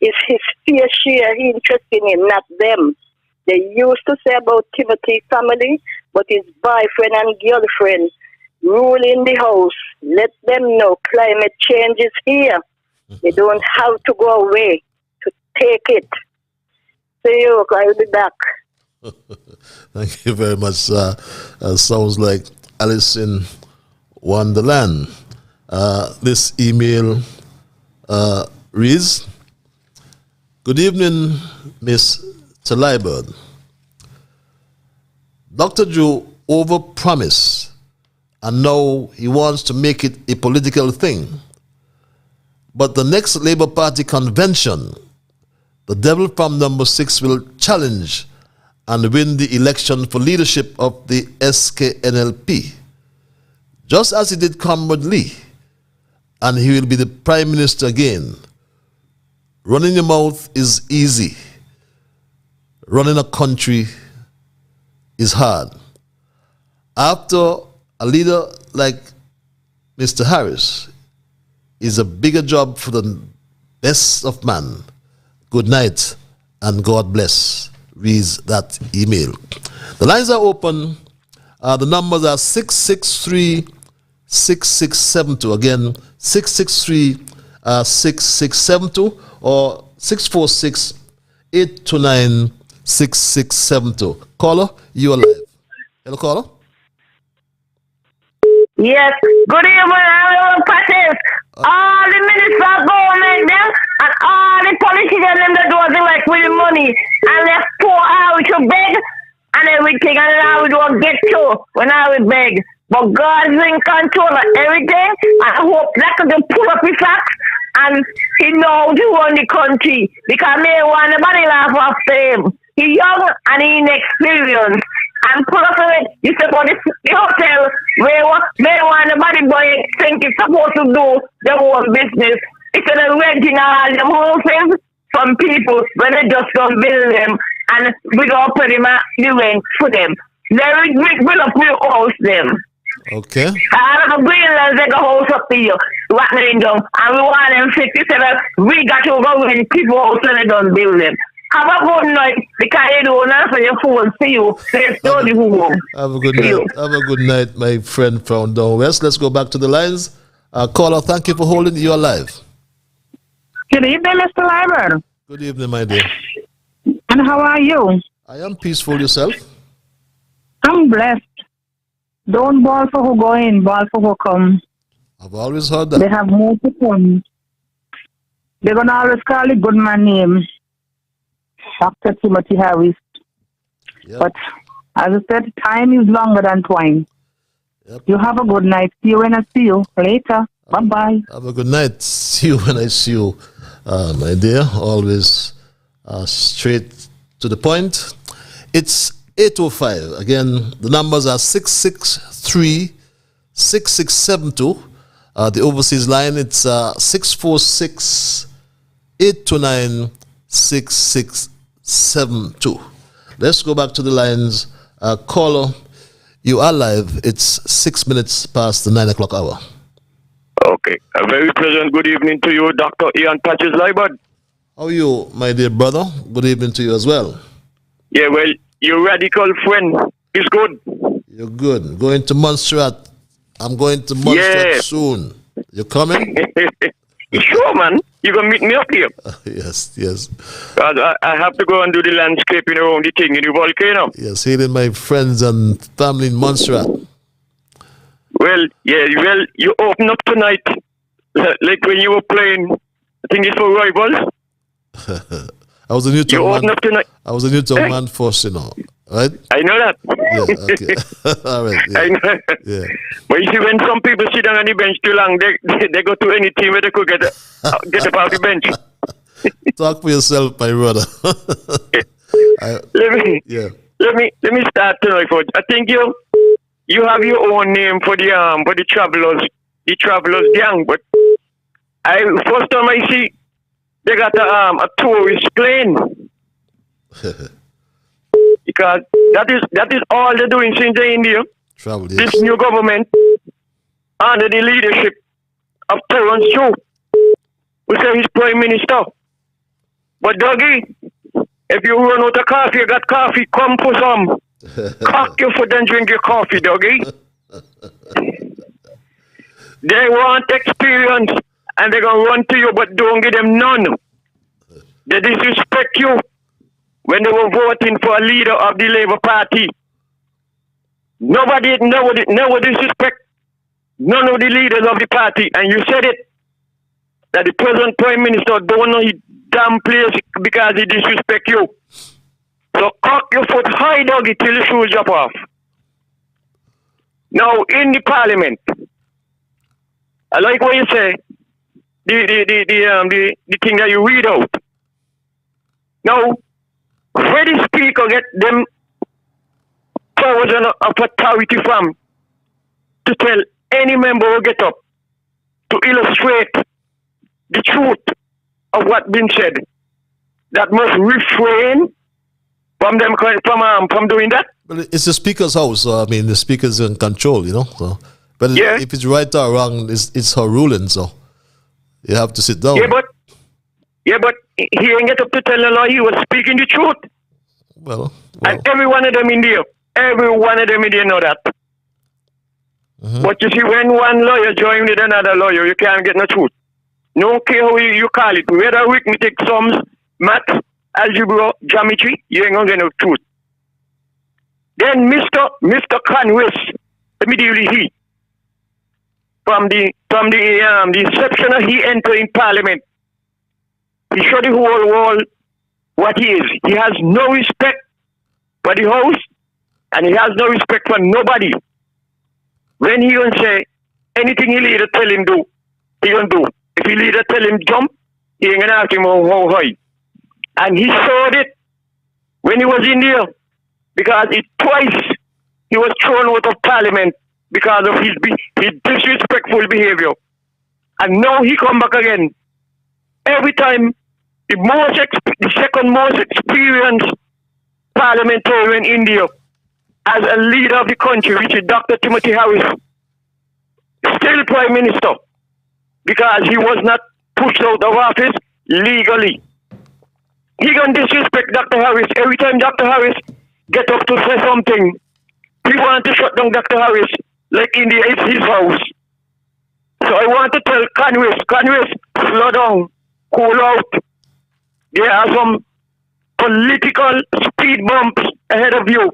It's his fair share he interested in, not them. They used to say about Timothy's family, but his boyfriend and girlfriend ruling the house. Let them know climate change is here. They don't have to go away to take it. See you, I'll be back. Thank you very much. Sounds like Alice in Wonderland. This email reads, Good evening, Miss Liburd. Dr. Drew overpromised, and now he wants to make it a political thing. But the next Labour Party convention, the devil from number 6 will challenge and win the election for leadership of the SKNLP, just as he did Comrade Lee, and he will be the Prime Minister again. Running your mouth is easy. Running a country is hard. After a leader like Mr. Harris is a bigger job for the best of man. Good night and God bless, reads that email. The lines are open. The numbers are 663-6672. Again, 663-6672 or 646-829-6672. Caller, you are live. Hello, caller. Yes. Good evening, everyone. Practice. All the ministers, government, them, and all the politicians, them that do like with the money, and they pour out to beg and everything, and now we don't get to when I will beg. But God's in control of everything. I hope that can pull up his facts, and he knows to run the country because may want nobody laugh after him. He young and he inexperienced. And pull up it, you say about the hotel where may want nobody boy think it's supposed to do their own business. Instead of renting all them houses from people when they just don't build them and we don't put them the rent for them. They build up your house them. Okay. I have a Greenland take a house up to you, rattling down, and we want them 57. We got to go rent people house when they don't build them. Have a good night because you don't answer your phone. See you. Have a good night. Have a good night, my friend from down west. Let's go back to the lines. Caller, thank you for holding. You are live. Good evening, Mr. Liburd. Good evening, my dear. And how are you? I am peaceful. Yourself? I'm blessed. Don't ball for who go in, ball for who come. I've always heard that. They have more to come. They're going to always call the good man name. Dr. Timothy Harris. Yep. But as I said, time is longer than twine. Yep. You have a good night. See you when I see you. Later. Bye-bye. Have a good night. See you when I see you, my dear. Always straight to the point. It's 8:05. Again, the numbers are 663-6672. The overseas line, it's 646 829-6672. Let's go back to the lines. Caller, you are live. It's 6 minutes past the 9 o'clock hour. Okay. A very pleasant good evening to you, Dr. Ian Patches Liburd. How are you, my dear brother? Good evening to you as well. Yeah, well, your radical friend is good. You're good. Going to Montserrat. I'm going to Montserrat soon. You coming? Sure, man. You going to meet me up here? Yes. I have to go and do the landscaping around the thing in the volcano. Yes, hailing my friends and family in Montserrat. Well, you open up tonight, like when you were playing, I think it's for Rivals. I was a Newtown you man. open up tonight. I was a Newtown man first, right? I know that. Yeah, okay. All right. Yeah. I know. Yeah. But you see, when some people sit down on the bench too long, they go to any team where they could get up off the bench. Talk for yourself, my brother. Let me start tonight, folks. I think you have your own name for the travelers gang. But first time I see they got a tourist plane. Because that is all they're doing since they're in India. Travel, yes. This new government, under the leadership of Terence Chu, who say he's Prime Minister. But Dougie, if you run out of coffee, you got coffee, come for some. Cock your foot and drink your coffee, Dougie. They want experience and they're going to run to you, but don't give them none. They disrespect you when they were voting for a leader of the Labour Party. Nobody disrespect none of the leaders of the party. And you said it, that the present Prime Minister don't know his damn place because he disrespect you. So cock your foot high, Dougie, till the shoes drop off. Now, in the Parliament, I like what you say, the thing that you read out. Now, where the speaker get them powers of authority from to tell any member who get up to illustrate the truth of what been said, that must refrain from them from doing that? Well, it's the speaker's house, so I mean the speaker's in control, So, but if it's right or wrong, it's her ruling, so you have to sit down. Yeah, but he ain't get up to tell the law he was speaking the truth. Well. And every one of them in there know that. Mm-hmm. But you see, when one lawyer joins with another lawyer, you can't get no truth. No care how you call it. Whether arithmetic, sums, math, algebra, geometry, you ain't gonna get no truth. Then Mr. Conway, immediately he, from the inception of he entered in Parliament, he showed the whole world what he is. He has no respect for the House, and he has no respect for nobody. When he gonna say anything he leader tell him do, he gonna do. If he leader tell him jump, he ain't gonna ask him how high. And he showed it when he was in there, because twice he was thrown out of Parliament because of his disrespectful behavior. And now he come back again. Every time, the second most experienced parliamentarian in India as a leader of the country, which is Dr. Timothy Harris, still Prime Minister, because he was not pushed out of office legally. He gonna disrespect Dr. Harris. Every time Dr. Harris get up to say something, he want to shut down Dr. Harris like India is his house. So I want to tell Congress, slow down, cool out. There are some political speed bumps ahead of you.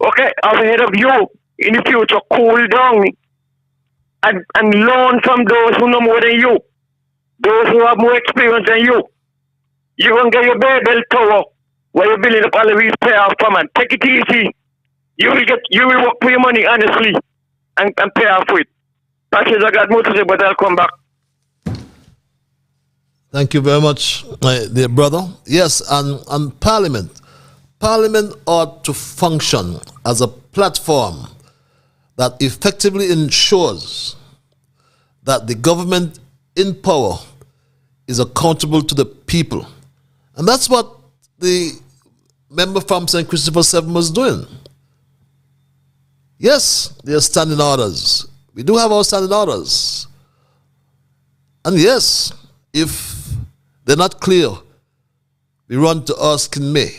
Okay, ahead of you in the future. Cool down and learn from those who know more than you, those who have more experience than you. You're going to get your Babel tower where you're building up all of these payoff from, and take it easy. You will work for your money honestly and pay off for it. Patches, I got more to say, but I'll come back. Thank you very much, my dear brother. Yes, and Parliament ought to function as a platform that effectively ensures that the government in power is accountable to the people. And that's what the member from St. Christopher 7 was doing. Yes, there are standing orders. We do have our standing orders. And yes, if they're not clear, we run to Erskine May.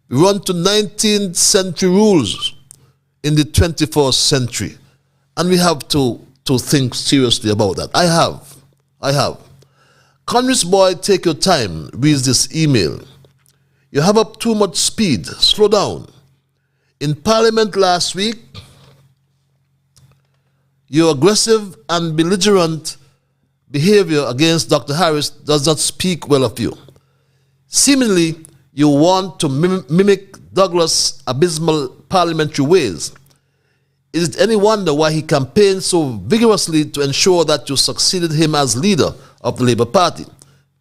We run to 19th century rules in the 21st century. And we have to think seriously about that. I have. Congress boy, take your time, reads this email. You have up too much speed. Slow down. In Parliament last week, your aggressive and belligerent behavior against Dr. Harris does not speak well of you. Seemingly, you want to mimic Douglas' abysmal parliamentary ways. Is it any wonder why he campaigned so vigorously to ensure that you succeeded him as leader of the Labour Party?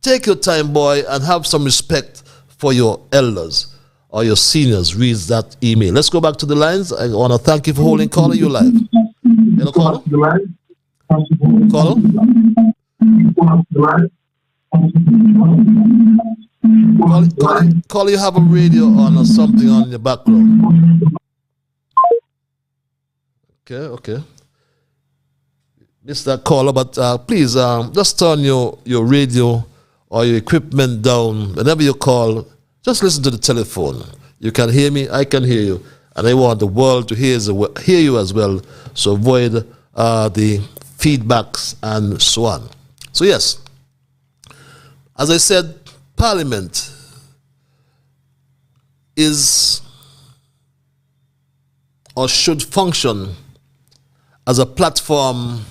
Take your time, boy, and have some respect for your elders or your seniors, reads that email. Let's go back to the lines. I want to thank you for holding. Caller, you live. Hello, caller? Caller? Caller, you have a radio on or something on in your background. Okay. Missed that caller, but please just turn your radio or your equipment down. Whenever you call, just listen to the telephone. You can hear me, I can hear you, and I want the world to hear you as well, so avoid the feedbacks and so on. So yes, as I said, Parliament is or should function as a platform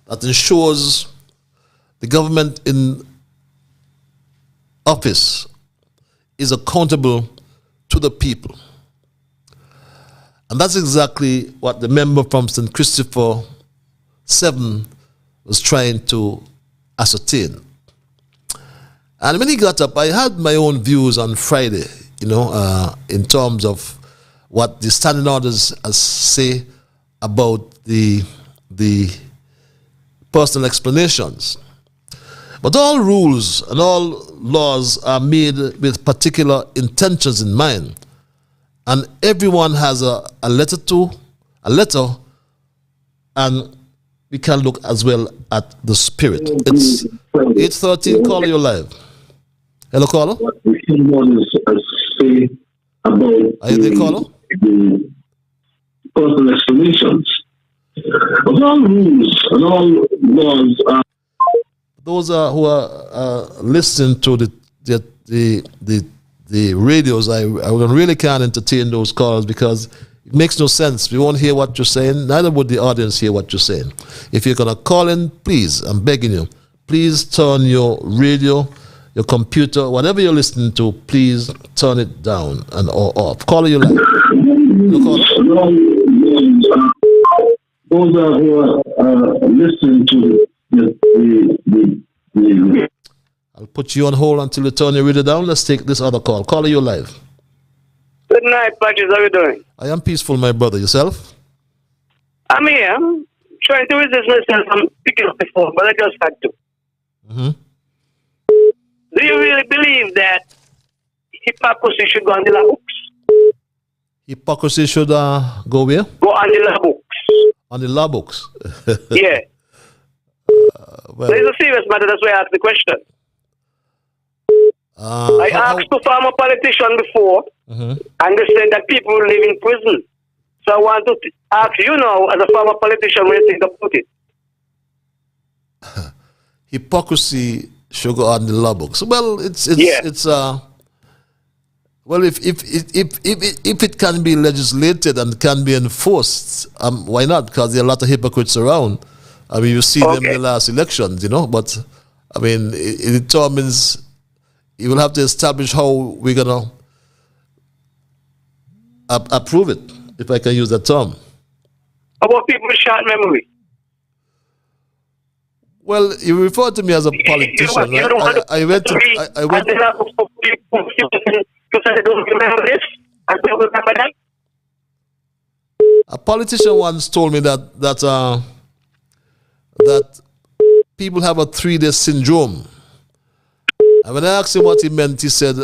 that ensures the government in office is accountable to the people. And that's exactly what the member from St. Christopher 7 was trying to ascertain. And when he got up, I had my own views on Friday, in terms of what the standing orders say about the personal explanations. But all rules and all laws are made with particular intentions in mind. And everyone has a letter, and we can look as well at the spirit. It's 8:13, caller, you're live. Hello, caller? What the orders say about are you there, caller? The personal explanations. But all rules and all laws are. Those who are listening to the radios, I really can't entertain those calls because it makes no sense. We won't hear what you're saying. Neither would the audience hear what you're saying. If you're going to call in, please, I'm begging you, please turn your radio, your computer, whatever you're listening to, please turn it down and or off. Caller, you live. Those who are listening to I'll put you on hold until you turn your radio down. Let's take this other call. Caller, you live. Good night, Patches. How are you doing? I am peaceful, my brother. Yourself? I'm here. I'm trying to resist myself. I'm picking up the phone, but I just had to. Mm-hmm. Do you really believe that hypocrisy should go on the law books? Hypocrisy should go where? Go on the law books. On the law books? Yeah. Well, so it's a serious matter. That's why I asked the question. I asked two former politicians before, and they said that people live in prison. So I want to ask you now, as a former politician, what you think about it? Hypocrisy should go on the law books. Well, well, if it can be legislated and can be enforced, why not? Because there are a lot of hypocrites around. I mean, you see them in the last elections, But I mean, it determines. You will have to establish how we're gonna approve it, if I can use that term. About people with short memory. Well, you refer to me as a politician, right? I went. A politician once told me that people have a 3-day syndrome. And when I asked him what he meant, he said,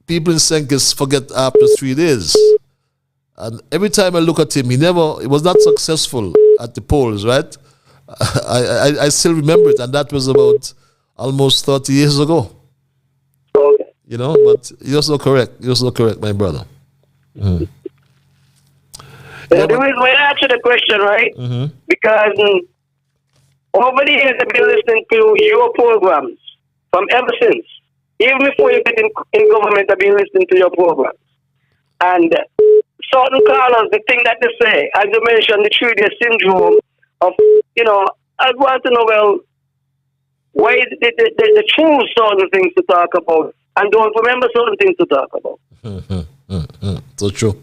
people in St. Kitts forget after 3 days. And every time I look at him, he was not successful at the polls, right? I still remember it, and that was about almost 30 years ago. You know, but you're so correct. You're so correct, my brother. Mm. The reason why I asked you the question, right? Mm-hmm. Because over the years I've been listening to your programs from ever since. Even before you get in government, I've been listening to your programs. And certain callers, the thing that they say, as you mentioned, the 3-day syndrome of, you know, I want to know, well, why they choose certain things to talk about and don't remember certain things to talk about. So true.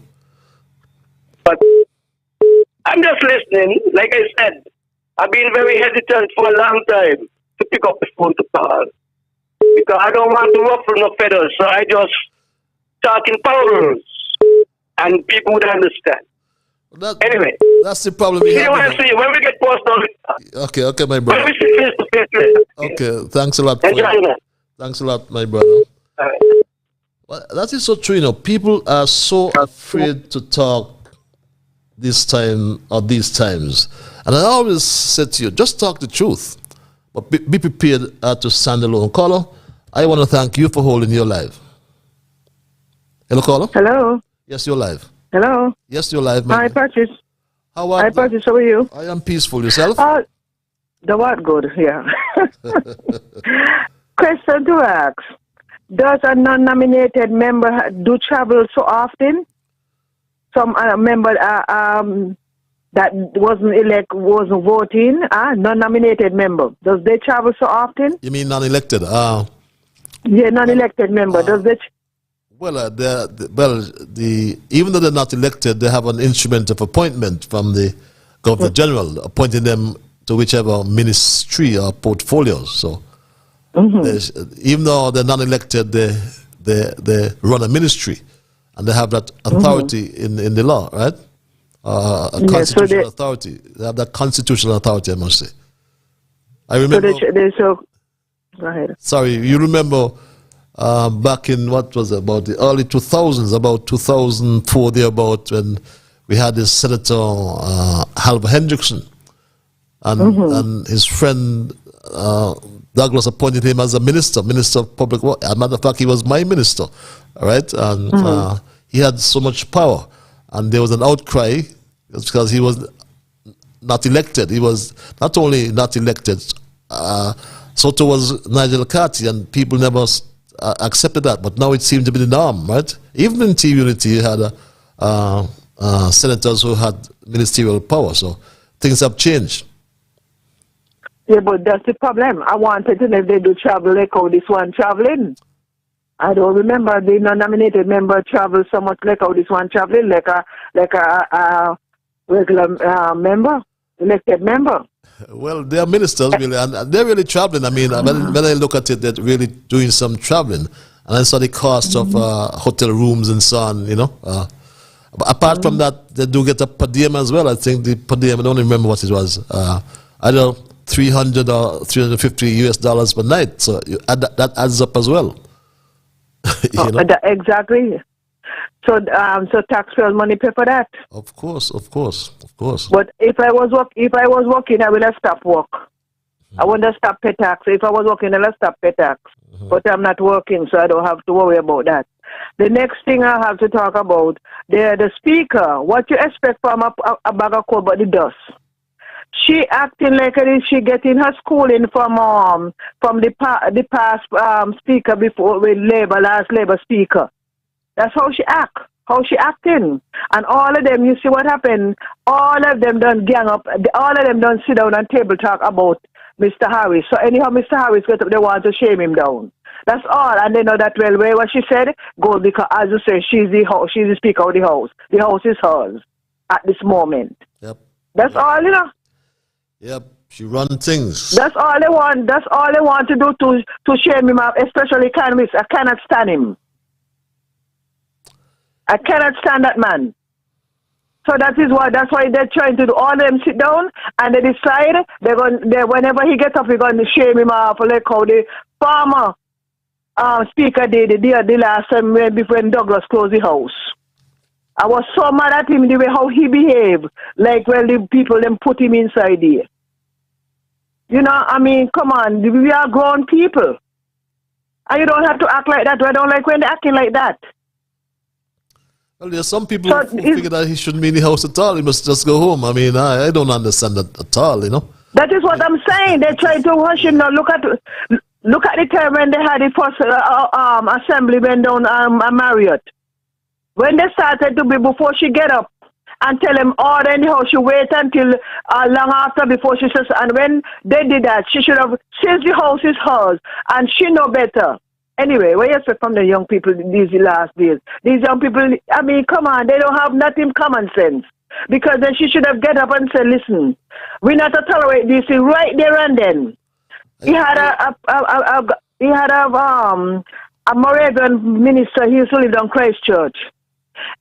But I'm just listening. Like I said, I've been very hesitant for a long time to pick up the phone to call because I don't want to ruffle no feathers. So I just talk in parables and people would understand. Anyway, that's the problem we have. When we get posted. Okay, my brother. When we see face to face. Okay, thanks a lot. Thanks a lot, my brother. Well, that is so true. You know, people are so afraid to talk this time or these times, and I always said to you, just talk the truth, but be prepared to stand alone. Caller, I want to thank you for holding your live. Hello, caller. Hello. Yes, you're live. Hello. Yes, you're live. Hi, Patrice. How are you? Hi, Patrice. How are you? I am peaceful. Yourself? The what good? Yeah. Question to ask: does a non-nominated member do travel so often? Some member that wasn't voting, non-nominated member. Does they travel so often? You mean non-elected? Yeah, non-elected member. Does they? Well, even though they're not elected, they have an instrument of appointment from the Governor General, appointing them to whichever ministry or portfolios. So, even though they're not elected, they run a ministry, and they have that authority in the law, right? A constitutional authority. They have that constitutional authority, I must say. I remember. Go ahead. Sorry, you remember. Back in about the early 2000s, about 2004 thereabout, when we had this Senator Halver Hendrickson, and his friend Douglas appointed him as a minister of public work. As a matter of fact, he was my minister, all right, and he had so much power, and there was an outcry because he was not elected. He was not only not elected, so too was Nigel Carty, and people never accepted that, but now it seems to be the norm, right? Even in T Unity, you had senators who had ministerial power, so things have changed. Yeah, but that's the problem. I wanted to know if they do travel like how this one traveling. I don't remember the non-nominated member travel so much like how this one traveling, like a regular member, elected member. Well, they are ministers, really, and they're really traveling. I mean, when I look at it, they're really doing some traveling. And I saw the cost of hotel rooms and so on, you know. But apart from that, they do get a per diem as well. I think the per diem, I don't remember what it was. Either $300 or $350 per night. So that adds up as well. You know? Exactly. So taxpayers' money pay for that. Of course. But if I was working, I will have stopped work. I wouldn't have stopped pay tax. If I was working, I'll have stopped pay tax. But I'm not working, so I don't have to worry about that. The next thing I have to talk about, the speaker. What you expect from a bag of coal but the dust? She acting like she getting her schooling from the past speaker before with last Labour speaker. That's how she act. How she acting. And all of them, you see what happened? All of them done gang up. All of them done sit down and table talk about Mr. Harris. So anyhow, Mr. Harris get up, they want to shame him down. That's all. And they know that well. Where what she said, go because, as you say, she's the speaker of the house. The house is hers at this moment. Yep. That's all, you know. Yep. She run things. That's all they want. That's all they want to do to shame him up, especially economists. I cannot stand him. I cannot stand that man. So that's why they're trying to do. All of them sit down and they decide whenever he gets up, we're going to shame him off like how the former speaker did the last time when Douglas closed the house. I was so mad at him the way how he behaved, like when the people then put him inside there. You know, I mean, come on, we are grown people. And you don't have to act like that. I don't like when they're acting like that. Well, there's some people who figure that he shouldn't be in the house at all. He must just go home. I mean, I don't understand that at all, you know. That is what I'm saying. They're trying to hush him now. Look at the time when they had the first assembly went down Marriott. When they started to be, before she get up and tell him, order in the house, she wait until long after before she says, and when they did that, she should have, since the house is hers, and she know better. Anyway, what you expect from the young people these last days? These young people, I mean, come on, they don't have nothing common sense. Because then she should have get up and said, listen, we're not to tolerate this right there and then. He had a Moravian minister, he used to live on Christchurch.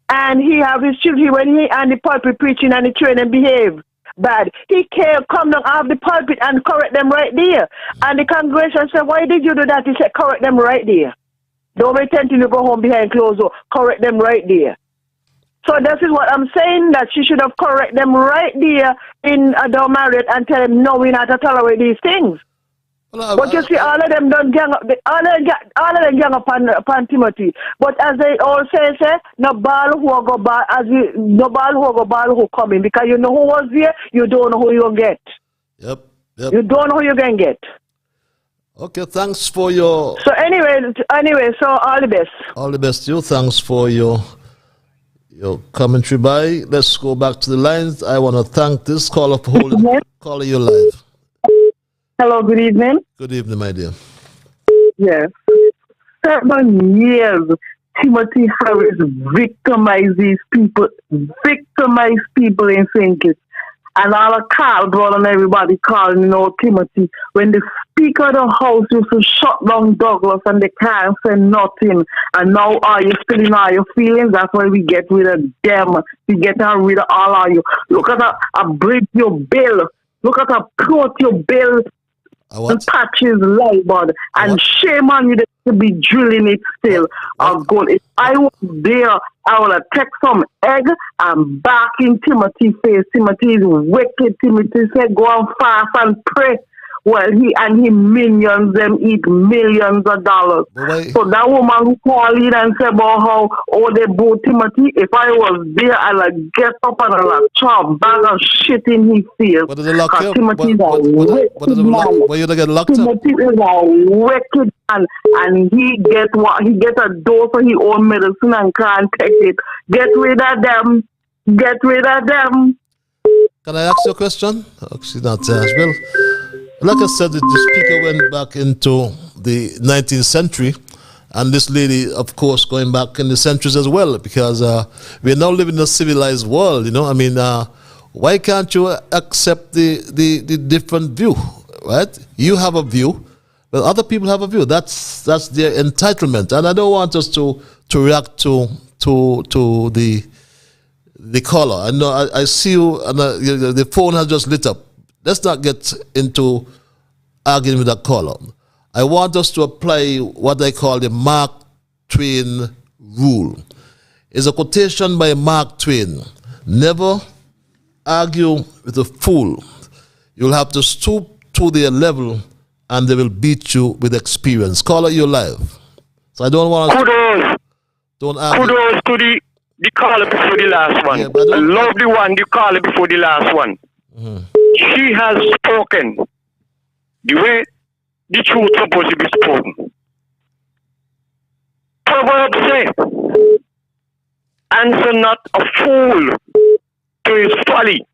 And he have his children, when he and the pulpit preaching and the train and behave bad, he come down off the pulpit and correct them right there. And the congregation said, why did you do that? He said, correct them right there. Don't pretend to go home behind closed door. Correct them right there. So this is what I'm saying, that she should have correct them right there in Adon Marriott and tell them, no, we're not to tolerate these things. Well, but you see, all of them don't gang up, all of them gang up upon Timothy. But as they all say, no ball who go ball, no ball who go ball who coming, because you know who was there, you don't know who you'll get. Yep. You don't know who you can get. Okay, thanks for your... So anyway, so all the best. All the best to you. Thanks for your commentary. Bye. Let's go back to the lines. I want to thank this caller for calling you live. Hello, good evening. Good evening, my dear. Yes. 7 years Timothy Harris victimized people in St. Kitts. And all the call brought on everybody calling, Timothy. When the Speaker of the House used to shut down Douglas and they can't say nothing. And now are you spilling all your feelings? That's why we get rid of them. We get rid of all of you. Look at a break your bill. Look at a plot your bill. And patches Liburd, and shame on you that to be drilling it still. If I was there, I would have taken some egg and back in Timothy's face. Timothy is wicked. Timothy said, go and fast and pray. Well, he minions them eat millions of dollars. So that woman who called in and said about how they bought Timothy, if I was there, I'd get up and I'd chop bag of shit in his face. What did they lock you up? Timothy is a wicked man. Were you to get locked up? Timothy is a wicked man, and he get a dose of his own medicine and can't take it. Get rid of them. Get rid of them. Can I ask you a question? Actually, not as well. Like I said, the speaker went back into the 19th century, and this lady, of course, going back in the centuries as well, because we are now living in a civilized world, I mean, why can't you accept the different view, right? You have a view, but other people have a view. That's their entitlement, and I don't want us to react to the caller. I know I see you, and the phone has just lit up. Let's not get into arguing with that caller. I want us to apply what I call the Mark Twain rule. It's a quotation by Mark Twain. Never argue with a fool. You'll have to stoop to their level and they will beat you with experience. Caller, you're live. So I don't want to... Don't argue. Kudos to the caller before the last one. Yeah, I love the one, the caller before the last one. Mm-hmm. She has spoken the way the truth is supposed to be spoken. Proverbs say, answer not a fool to his folly,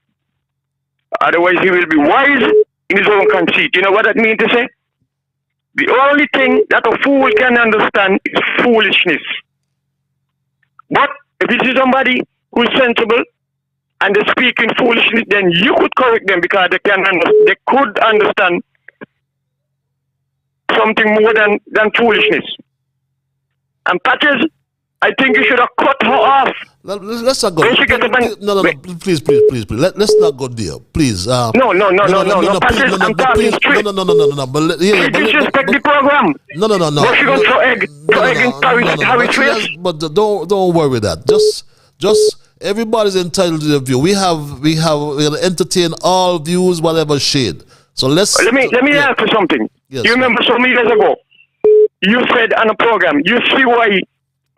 otherwise he will be wise in his own conceit. You know what that means to say? The only thing that a fool can understand is foolishness. But if you see somebody who is sensible, and they speak in foolishness, then you could correct them because they could understand something more than foolishness. And Patches, I think you should have cut her off. Let's not go. No, please. Let's not go there, please. No. Patrice, I'm talking straight. No. But she disrespect the program. No. But she gonna throw egg in Harry's face. But don't worry with that. Just everybody's entitled to their view. We're gonna entertain all views, whatever shade. So let me ask you something. Yes. You remember some years ago, you said on a program, you see why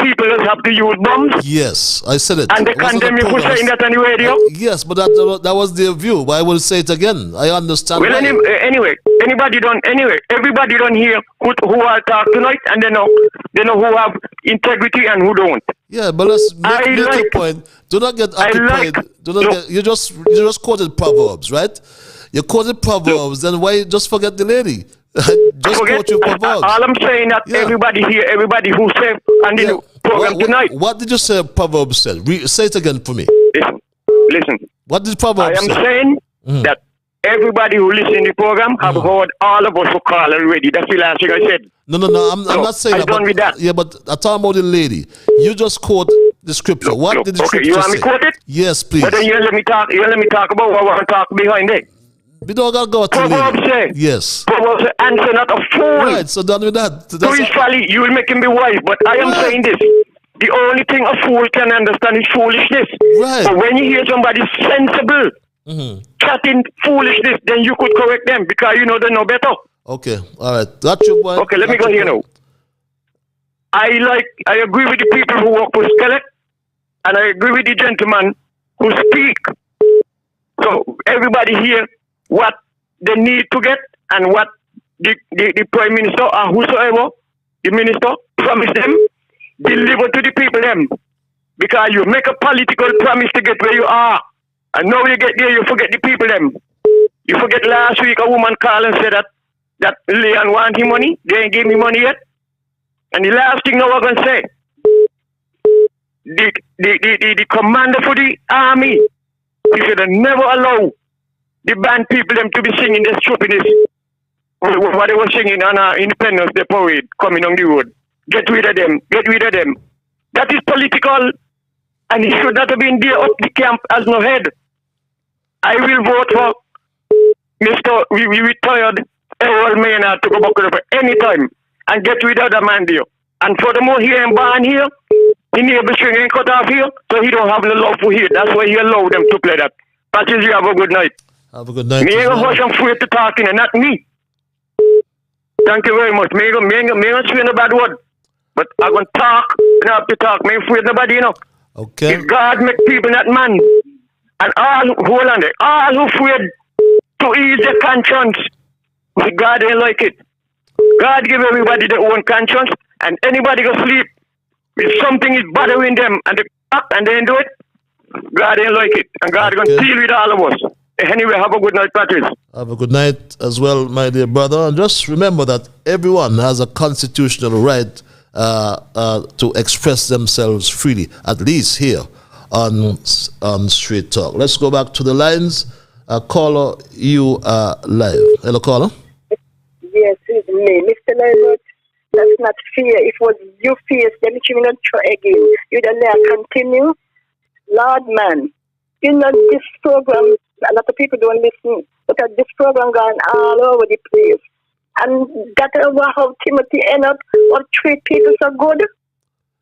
people have to use bombs? Yes, I said it. And they condemn you for saying that on the radio? Yes, but that was their view. But I will say it again. I understand. Well, anyway, everybody don't hear who are talk tonight, and they know who have integrity and who don't. Yeah, but let's make your point. Do not get occupied. You just quoted Proverbs, right? You quoted Proverbs, then why just forget the lady? Quote your Proverbs. All I'm saying that everybody who said on the program tonight. What did you say Proverbs said? Say it again for me. Listen. What did Proverbs say? I am saying that everybody who listens to the program have heard all of us who call already. That's the last thing I said. No, I'm not saying that. I'm done with that. Yeah, but I'm talking about the lady. You just quote the scripture. What did the scripture say? You want me to quote it? Yes, please. But then you let me talk about what I want to talk behind it. We don't got to go to Proverbs say. Yes. Proverbs say, answer not a fool. Right, so done with that. To his folly, you will make him be wise. But I am saying this. The only thing a fool can understand is foolishness. Right. But when you hear somebody sensible chatting foolishness, then you could correct them because you know they know better. Okay, all right. That's your point. Okay, let me go here now. I agree with the people who work for Skelet, and I agree with the gentleman who speak. So everybody here, what they need to get and what the Prime Minister or whosoever, the Minister, promise them, deliver to the people them. Because you make a political promise to get where you are. And now you get there, you forget the people them. You forget last week a woman called and said that Leon want him money. They ain't give me money yet. And the last thing now I'm going to say, the commander for the army, he should have never allow the band people them to be singing this stupidness. What they were singing on Independence Day parade coming on the road. Get rid of them. Get rid of them. That is political, and he should not have been there up the camp as no head. I will vote for Mr. We retired Errol Maynard to go back for any time and get rid of the man there. And furthermore, he ain't born here. He neighbor string ain't cut off here, so he don't have no love for here. That's why he allowed them to play that. Patrice, you have a good night. Have a good night. Me ain't I'm afraid to talk in, and not me. Thank you very much. Me ain't say no bad word. But I'm going to talk, and I have to talk. Me ain't afraid nobody, you know. Okay. If God make people not man, and all who afraid to ease their conscience, God ain't like it. God give everybody their own conscience, and anybody go sleep if something is bothering them, and they ain't do it, God ain't like it, and God gonna deal with all of us. Anyway, have a good night, Patrice. Have a good night as well, my dear brother. And just remember that everyone has a constitutional right to express themselves freely, at least here on Straight Talk. Let's go back to the lines. Caller, you are live. Hello, caller. Yes, it's me. Mr. Liburd, that's not fair. If it was you face, then it should not try again. You don't let continue. Lord, man, you know this program, a lot of people don't listen, but this program gone all over the place. And that how Timothy end up or treat people so good.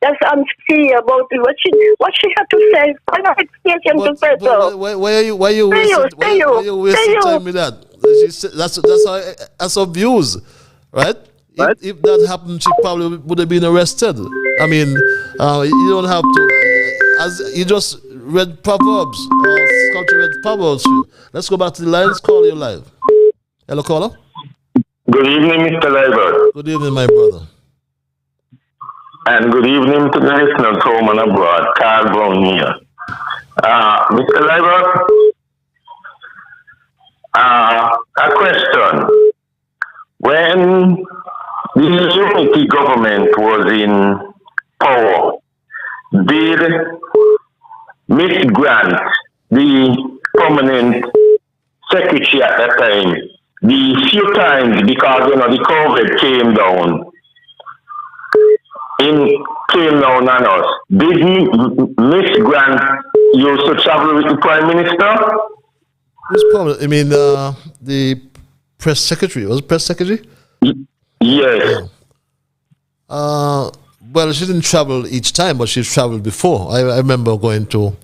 That's unfair about it. What she had to say. I know it's patient to say so. Why are you wasting time with that? That's her views, right? If that happened, she probably would have been arrested. I mean, you don't have to. As you just read Proverbs, Sculpture read Proverbs. Let's go back to the lines. Call you live. Hello, caller. Good evening, Mr. Liburd. Good evening, my brother. And good evening to the listeners home and abroad. Carl Brown here. Mr. Liburd, a question. When the unity government was in power, did Miss Grant, the permanent secretary at that time, the few times, because the COVID came down, in came down on us. Did Miss Grant used to travel with the Prime Minister? Who's problem? I mean, the press secretary. Was it press secretary? Yes. Well, she didn't travel each time, but she traveled before. I remember going to,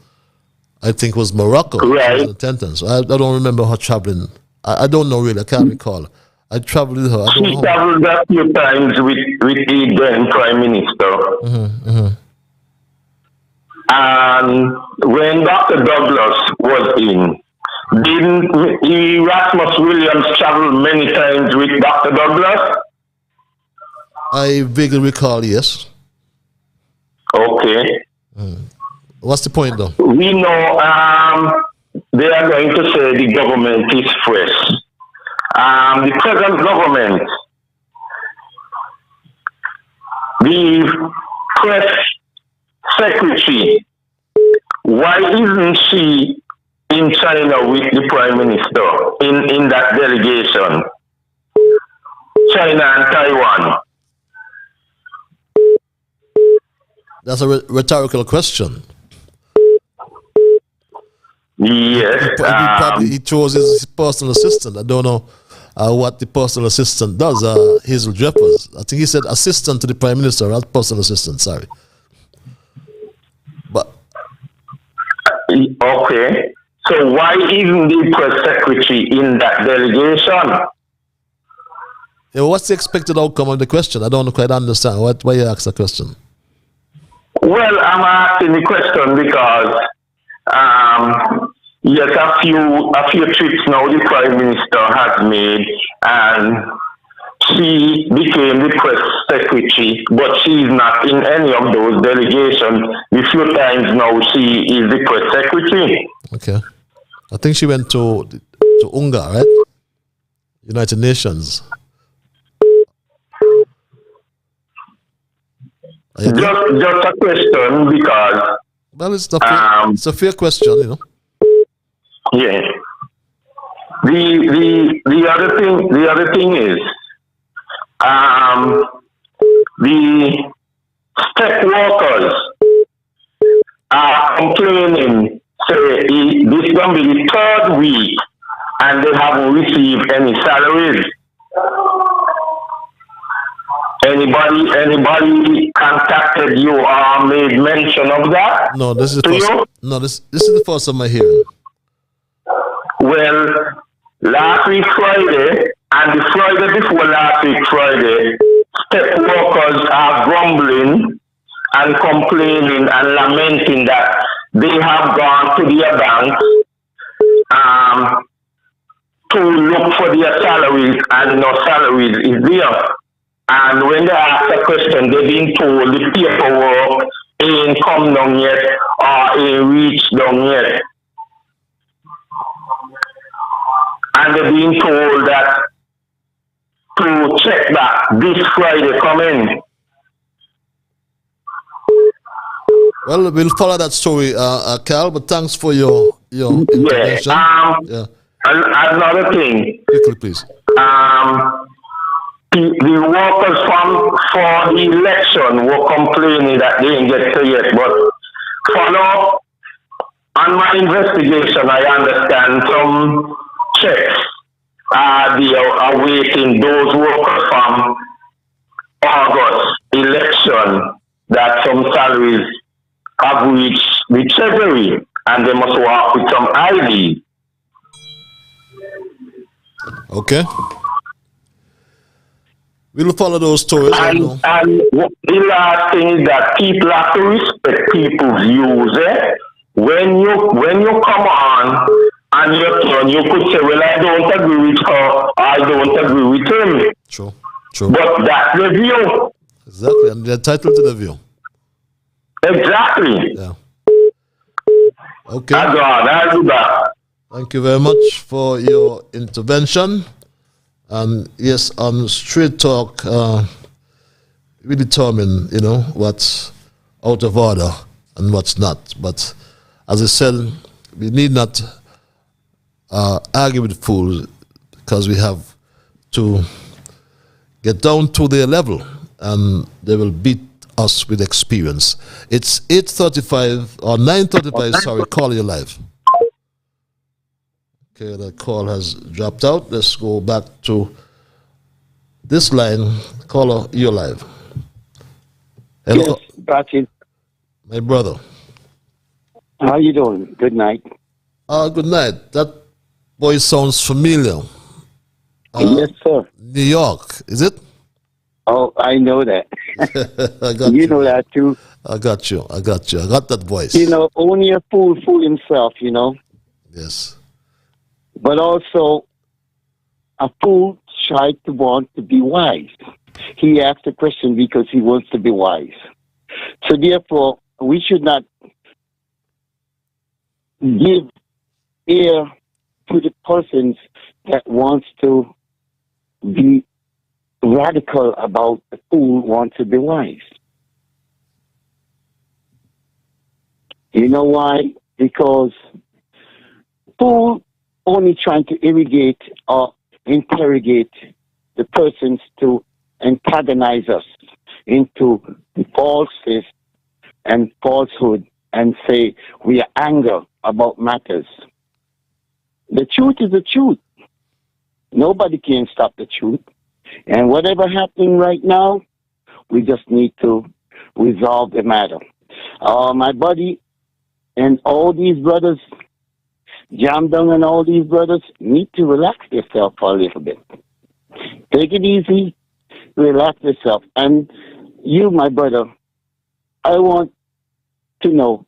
I think it was Morocco. Right. So I don't remember her traveling. I don't know really. I can't recall. I traveled with her. She traveled a few times with the then Prime Minister. And when Dr. Douglas was in, didn't Erasmus Williams travel many times with Dr. Douglas? I vaguely recall, yes. Okay. What's the point, though? We know they are going to say the government is fresh. The present government, the press secretary, why isn't she in China with the Prime Minister in that delegation? China and Taiwan. That's a rhetorical question. Yes. He chose his personal assistant. I don't know what the personal assistant does. Hazel Jeffers. I think he said assistant to the Prime Minister, not personal assistant. Sorry. But okay. So why isn't the press secretary in that delegation? What's the expected outcome of the question? I don't quite understand why you ask the question. Well, I'm asking the question because yes, a few trips now the Prime Minister has made, and she became the press secretary, but she's not in any of those delegations. A few times now she is the press secretary. Okay. I think she went to UNGA, right? United Nations. Just a question because well, it's a fair question, you know. Yeah. The other thing is the step workers are complaining. Say this is going to be the third week and they haven't received any salaries. Anybody contacted you or made mention of that? No, this is the first. This is the first time I hear it. Well, last week Friday and the Friday before last week Friday, step workers are grumbling and complaining and lamenting that they have gone to their banks to look for their salaries and no salaries is there. And when they ask a question, they've been told the paperwork ain't come down yet or ain't reached down yet. And they've been told that to check back this Friday coming. Well, we'll follow that story, Cal, but thanks for your intervention. Another thing. Quickly, please. The workers for the election were complaining that they didn't get paid yet, but for now, on my investigation, I understand some checks they are awaiting those workers from August election that some salaries have reached the Treasury and they must work with some ID. Okay. We'll follow those stories. And the last thing is that people have to respect people's views. When you come on and your turn, you could say, well, I don't agree with her, I don't agree with him. True. But that's the view. Exactly, and they're entitled to the view. Exactly. Yeah. Okay. I'll do that. Thank you very much for your intervention. And yes, on Straight Talk, we determine, what's out of order and what's not. But as I said, we need not argue with fools because we have to get down to their level and they will beat us with experience. It's 8:35 or 9:35. Sorry, call you live. Okay, the call has dropped out. Let's go back to this line. Caller, you're live. Hello, yes, Patrick. My brother. How you doing? Good night. Good night. That voice sounds familiar. Yes, sir. New York, is it? Oh, I know that. I got you know that too. I got you. I got that voice. You know, only a fool himself, you know. Yes. But also, a fool tried to want to be wise. He asked a question because he wants to be wise. So therefore, we should not give ear to the persons that wants to be radical about the fool wants to be wise. You know why? Because fool only trying to irrigate or interrogate the persons to antagonize us into falseness and falsehood and say we are angry about matters. The truth is the truth. Nobody can stop the truth. And whatever happening right now, we just need to resolve the matter. My buddy and all these brothers, Jam Dung and all these brothers, need to relax themselves for a little bit. Take it easy, relax yourself. And you, my brother, I want to know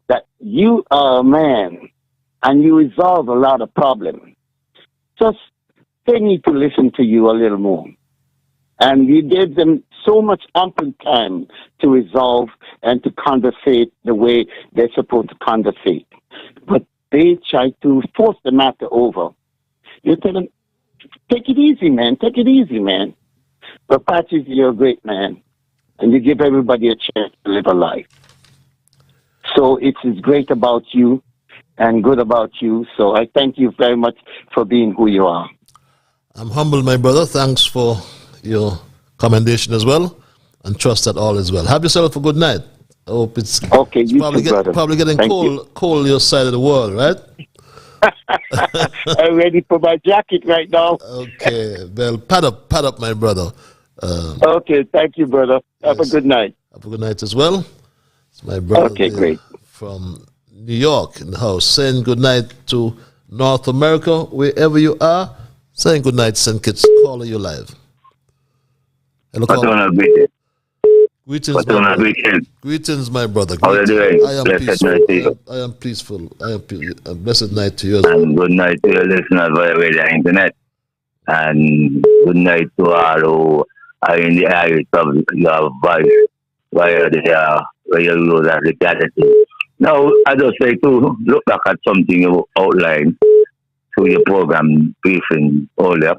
that you are a man and you resolve a lot of problems. Just they need to listen to you a little more. And you gave them so much ample time to resolve and to conversate the way they're supposed to conversate. But they try to force the matter over. You tell them, take it easy, man. Take it easy, man. But Patrick, you're a great man. And you give everybody a chance to live a life. So it is great about you and good about you. So I thank you very much for being who you are. I'm humbled, my brother. Thanks for your commendation as well. And trust that all is well. Have yourself a good night. I hope it's okay. It's you probably, too, brother. Probably getting cold your side of the world, right? I'm ready for my jacket right now. Okay. Well, pad up, my brother. Okay. Thank you, brother. Have a good night. Have a good night as well. It's my brother. Okay, great. From New York in the house. Saying good night to North America, wherever you are. Saying good night, St. Kitts. Caller, you live. Hello, caller. Greetings, my brother. Greetings, my brother. How are you doing? I am Blessed peaceful. night to you. I am peaceful. Blessed night to you as well. And good night to your listeners via the internet. And good night to all who are in the area of your voice via where you use as a gathering. Now, I just like to look back at something you outlined through your program briefing earlier.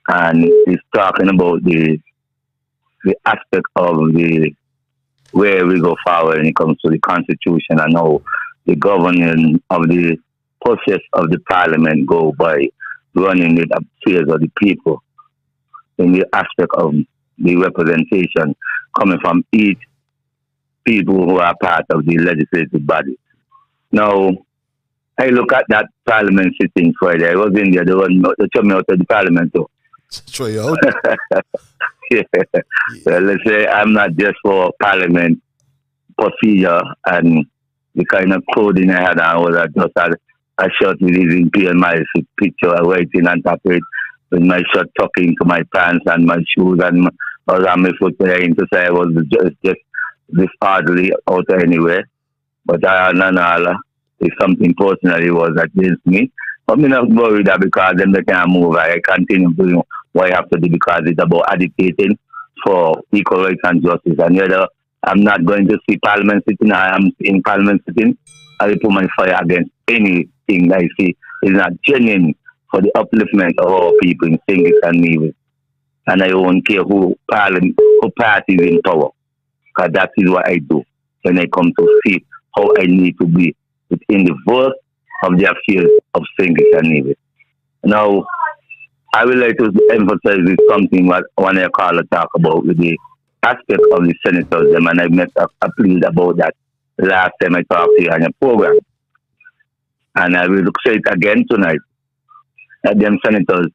And it's talking about the aspect of the where we go forward when it comes to the Constitution and how the governing of the process of the Parliament go by running the affairs of the people in the aspect of the representation coming from each people who are part of the legislative body. Now, I look at that Parliament sitting Friday. I was in there, they took me out of the Parliament too. Throw you out? Yeah. Well, let's say I'm not just for Parliament procedure and the kind of clothing I had on was just a shirt with his imperial miles picture writing on top of it with my shirt tucking to my pants and my shoes and I was on my foot there to say I was just disorderly out anywhere. But if something personally was against me. But I'm not worried that because them they can't move, I continue doing what I have to do because it's about agitating for equal rights and justice. And yet, I'm not going to see Parliament sitting. I am in Parliament sitting. I will put my fire against anything that I see is not genuine for the upliftment of our people in St. Kitts and Nevis. And I won't care who party is in power. Because that is what I do when I come to see how I need to be within the verse of the affairs of St. Kitts and Nevis. Now, I would like to emphasize with something what one of your callers talk about with the aspect of the senators, them, and I met a plea about that last time I talked to you on your program. And I will say it again tonight, that them senators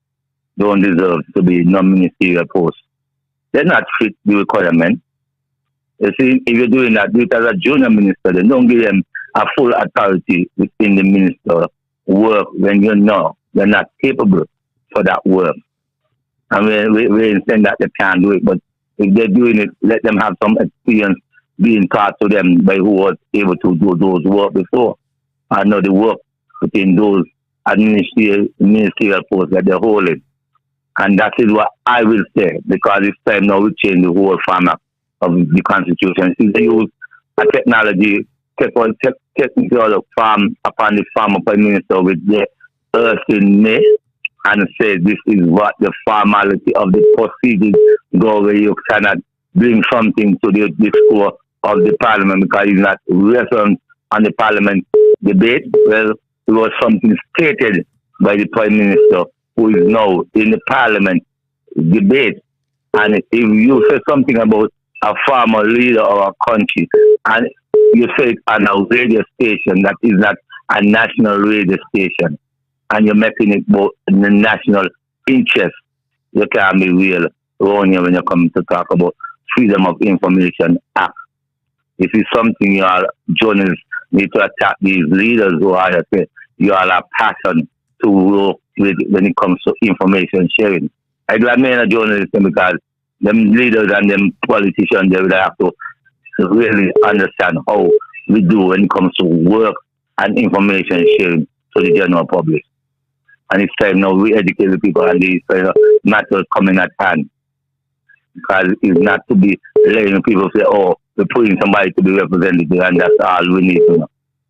don't deserve to be non-ministerial posts. They're not fit the requirement. You see, if you're doing that, do it as a junior minister, then don't give them a full authority within the minister work when you know they're not capable for that work. And we saying that they can't do it, but if they're doing it, let them have some experience being taught to them by who was able to do those work before. I know the work within those ministerial posts that they're holding. And that is what I will say, because it's time now we change the whole format of the Constitution. If they use a technology, technical farm upon the farmer prime minister with the earth in May, and say this is what the formality of the proceedings go, where you cannot bring something to the discourse of the parliament because it's not referenced on the parliament debate. Well, it was something stated by the prime minister who is now in the parliament debate. And if you say something about a former leader of a country and you say it on a radio station that is not a national radio station, and you're making it about the national interest, you can't be real around here when you come to talk about Freedom of Information Act. If it's something you all journalists need to attack these leaders who are say you all have passion to work with when it comes to information sharing. I do mean a journalist because them leaders and them politicians, they would have to really understand how we do when it comes to work and information sharing to the general public. And it's time now we educate the people on these matters coming at hand. Because it's not to be letting people say, oh, we're putting somebody to be representative and that's all we need to know.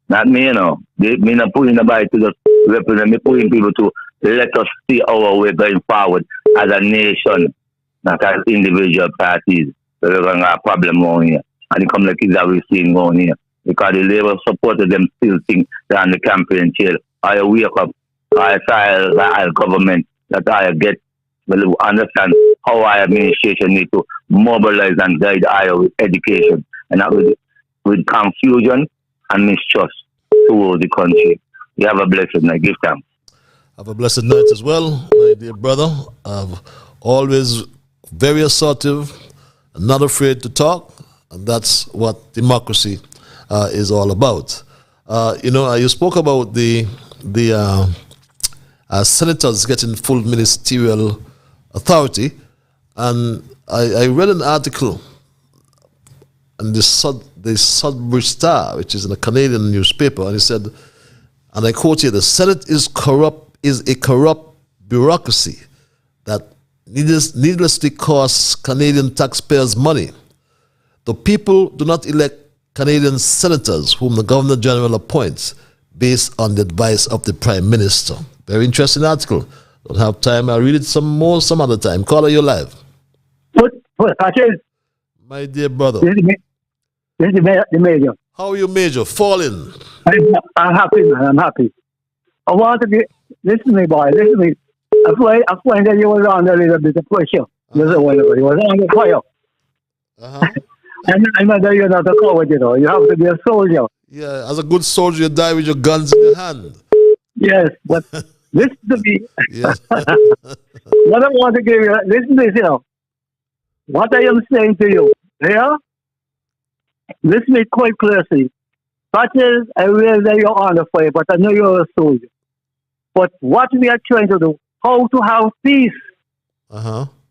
Not me, you know. Me not putting somebody to just represent, me putting people to let us see our way going forward as a nation, not as individual parties. So we're going to have a problem going here. And it comes like it's that we're seeing going here. Because the Labour supported them still think they're on the campaign trail. I wake up, I file the government that I get, well, understand how our administration need to mobilize and guide our with education and not with confusion and mistrust towards the country. You have a blessed night. Give thanks. Have a blessed night as well, my dear brother. Always very assertive, not afraid to talk, and that's what democracy is all about. You spoke about the senators getting full ministerial authority, and I read an article in the Sudbury Star, which is in a Canadian newspaper, and it said, and I quote here, the Senate is a corrupt bureaucracy that needlessly costs Canadian taxpayers money. The people do not elect Canadian senators whom the Governor General appoints based on the advice of the Prime Minister. Very interesting article. Don't have time. I'll read it some other time. Caller, you're live. My dear brother. This is the Major. How are you, Major? Falling. I'm happy, man. I'm happy. I want to get, listen to me, boy. Listen to me. I find that you was under a little bit of pressure. You was under fire. And I know that you're not a coward, you know. You have to be a soldier. Yeah, as a good soldier, you die with your guns in your hand. Yes, but listen to me. Yes. What I want to give you, listen to this, you know. What I am saying to you, yeah? Listen to me quite closely. Patches, I realize that you're on the fire, but I know you're a soldier. But what we are trying to do, how to have peace.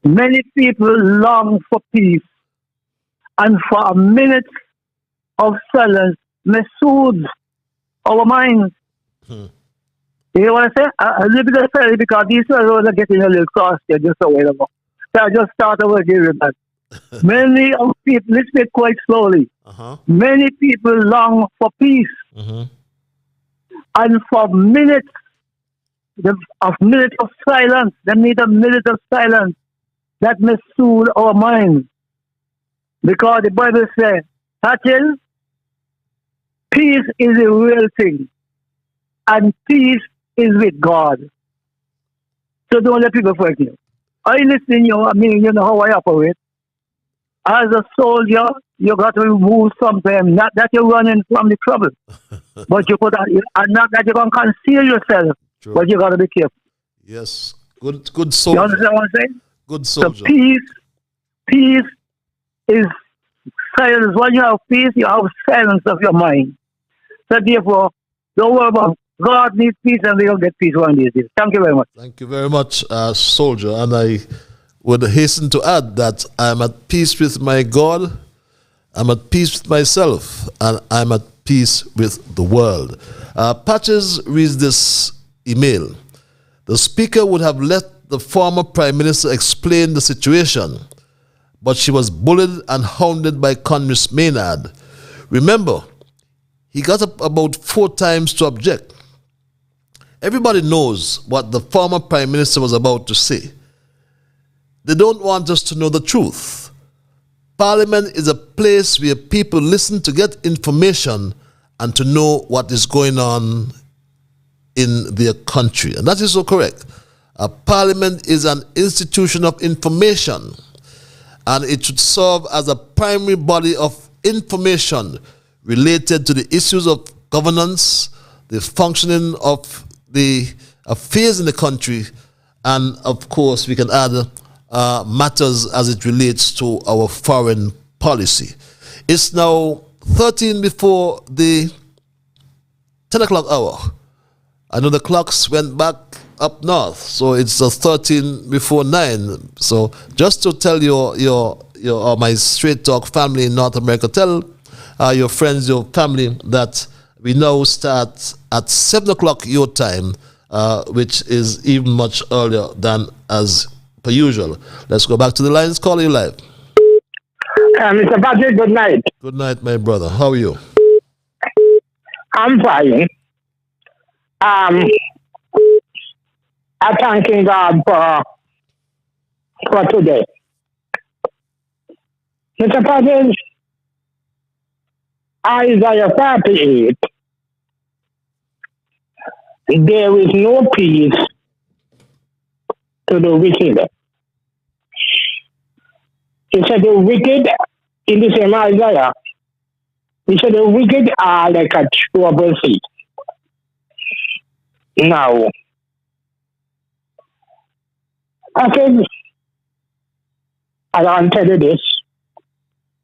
Many people long for peace. And for a minute of silence may soothe our minds. You know what I say? A little bit of silence because these fellows are getting a little cautious just a while ago. So I just started working with that. Many of people, let's speak quite slowly. Many people long for peace. And for minutes of silence, they need a minute of silence that may soothe our minds. Because the Bible says, Hatchel, peace is a real thing. And peace is with God. So don't let people forget you. I listen to you, I mean, you know how I operate. as a soldier, you got to remove something. Not that you're running from the trouble, but you could, and not that you're going to conceal yourself, but you got to be careful. Yes. Good soldier. You understand what I'm saying? Good soldier. So peace is silence. When you have peace, you have silence of your mind. So therefore, don't worry about God needs peace and we'll get peace one of these days. Thank you very much. Thank you very much, soldier. And I would hasten to add that I'm at peace with my God, I'm at peace with myself, and I'm at peace with the world. Patches reads this email. The speaker would have let the former prime minister explain the situation, but she was bullied and hounded by Congress Maynard. Remember, he got up about 4 times to object. Everybody knows what the former prime minister was about to say. They don't want us to know the truth. Parliament is a place where people listen to get information and to know what is going on in their country. And that is so correct. Parliament is an institution of information, and it should serve as a primary body of information related to the issues of governance, the functioning of the affairs in the country, and of course we can add matters as it relates to our foreign policy. It's now 13 before the 10 o'clock hour. I know the clocks went back up north, so it's 13 before 9. So just to tell your my Straight Talk family in North America, tell your friends, your family, that we now start at 7 o'clock your time, which is even much earlier than as per usual. Let's go back to the lines. Call you live. Mr. Patrick, good night. Good night, my brother. How are you? I'm fine. I'm thanking God for today. Mr. Patrick, Isaiah 38, there is no peace to the wicked. He said the wicked, in the same Isaiah, he said the wicked are like a troubled sea. Now, I said, I want to tell you this.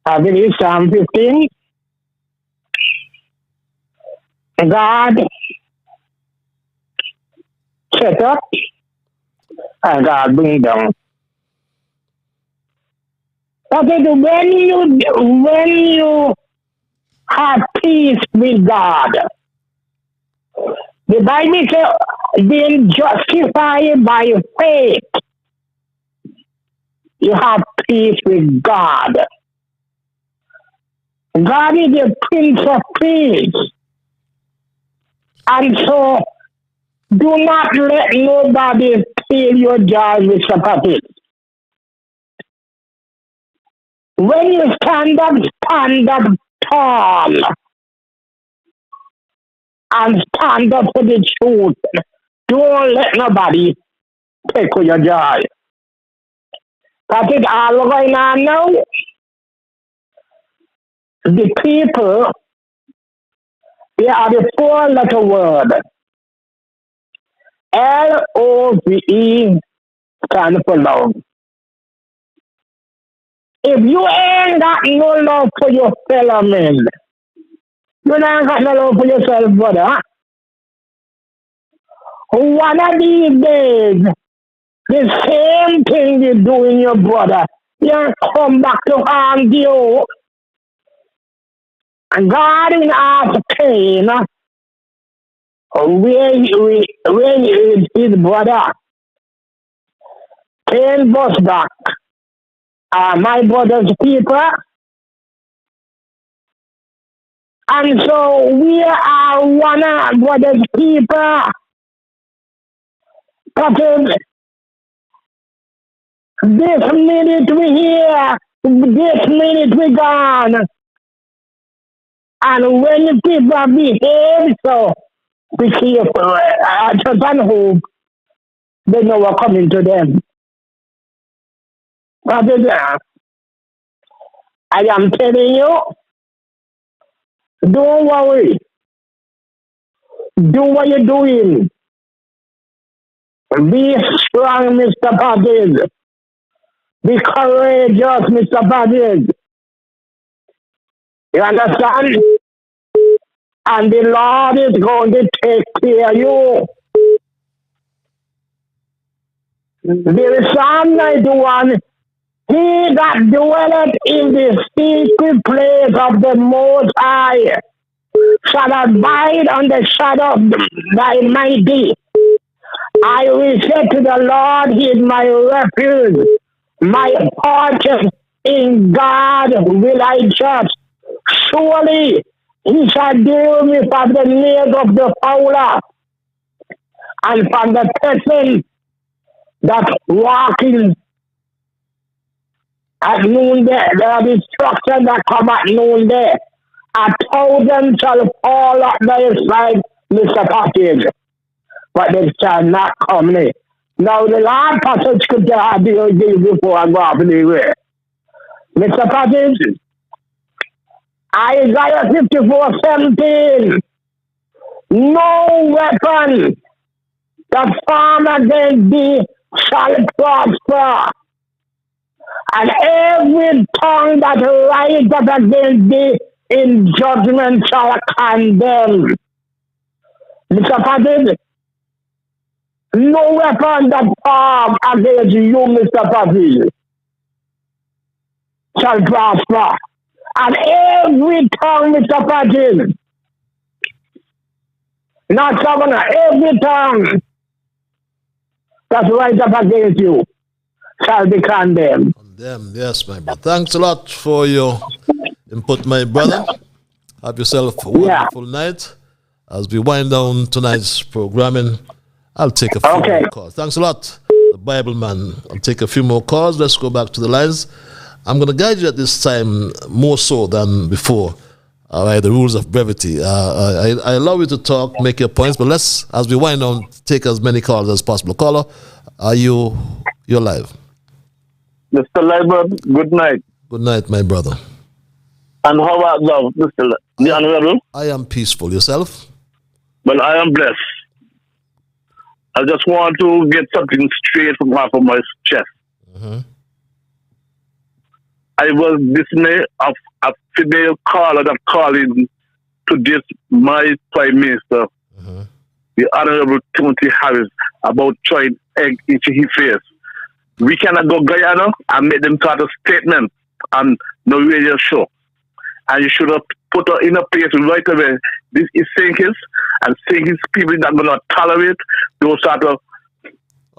I believe Psalm 15, God set up and God bring down. But when you have peace with God, the Bible says, being justified by faith, you have peace with God. God is the Prince of Peace. And so, do not let nobody steal your joy, Mr. Patrick. When you stand up tall and stand up for the truth. Don't let nobody take away your joy. That is all going on now. The people, they are the 4-letter word. LOVE stands for love. If you ain't got no love for your fellow men, you ain't got no love for yourself, brother. One of these days, the same thing you do in your brother, you come back to harm you. And God in ask Cain, where is his brother? Cain was back. My brother's keeper. And so we are one of brother's keeper. But this minute we here, this minute we gone. And when the people behave, so be careful. I just hope they know what's coming to them. But I am telling you, don't worry. Do what you're doing. Be strong, Mr. Patrick. Be courageous, Mr. Patrick. You understand? And the Lord is going to take care of you. There is Psalm 91. He that dwelleth in the secret place of the Most High shall abide on the shadow of thy mighty. I will say to the Lord, He is my refuge, my fortress. In God will I trust. Surely He shall deliver me from the snare of the fowler and from the person that walking at noonday. The destruction that come at noonday. 1,000 shall fall at thy side, Mr. Package, but they shall not come near. Now the last passage scripture I did before I go off anywhere. Mr. Package, Isaiah 54:17. No weapon that form against thee shall prosper, and every tongue that rises up against thee in judgment shall condemn. Mr. Patrick, no weapon that form against you, Mr. Patrick, shall prosper. And every tongue, Mr. Patrick, not governor, every tongue that rises up against you shall be condemned. Condemned, yes, my brother. Thanks a lot for your input, my brother. Have yourself a wonderful night. As we wind down tonight's programming, I'll take a few more calls. Thanks a lot, the Bible man. I'll take a few more calls. Let's go back to the lines. I'm going to guide you at this time more so than before. All right, the rules of brevity. I allow you to talk, make your points, but let's, as we wind down, take as many calls as possible. Caller, you're live. Mr. Liburd, good night. Good night, my brother. And how about love, Mr. The Honorable? I am peaceful. Yourself? Well, I am blessed. I just want to get something straight from off of my chest. Mm-hmm. I was dismayed of a female caller that calling to this, my Prime Minister, the Honorable Timothy Harris, about throwing egg into his face. We cannot go Guyana and make them start a statement on no radio show. And you should have put her in a place right away. This is thinkers, and thinkers people that will not tolerate those sort of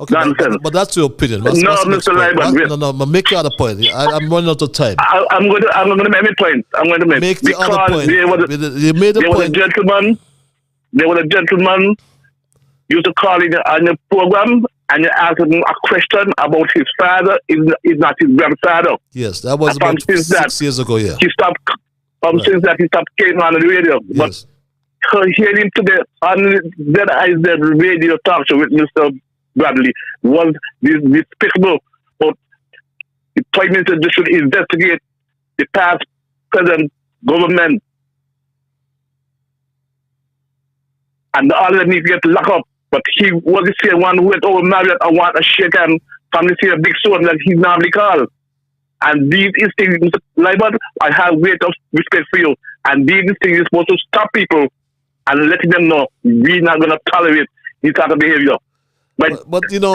nonsense. But that's your opinion. No, Mr. Liburd. No, make your other point. I'm running out of time. I'm going to make my point. I'm going to make the other point. You made a point. There was a gentleman used to call in on the program, and you asked him a question about his father. Is not his grandfather. Yes, that was about 6 years ago. Yeah, he stopped. Since that, he stopped getting on the radio. Yes. But hearing today on the radio talk show with Mr. Bradley was despicable. But the Prime Minister should investigate the past, present government, and all of them need to get locked up. But he was the same one who went over Marriott and wanted a shake and from the same big sword like he's normally called. And these things, Mr. Liburd, I have great respect for you. And these things are supposed to stop people and letting them know we're not going to tolerate this type of behavior. But you know,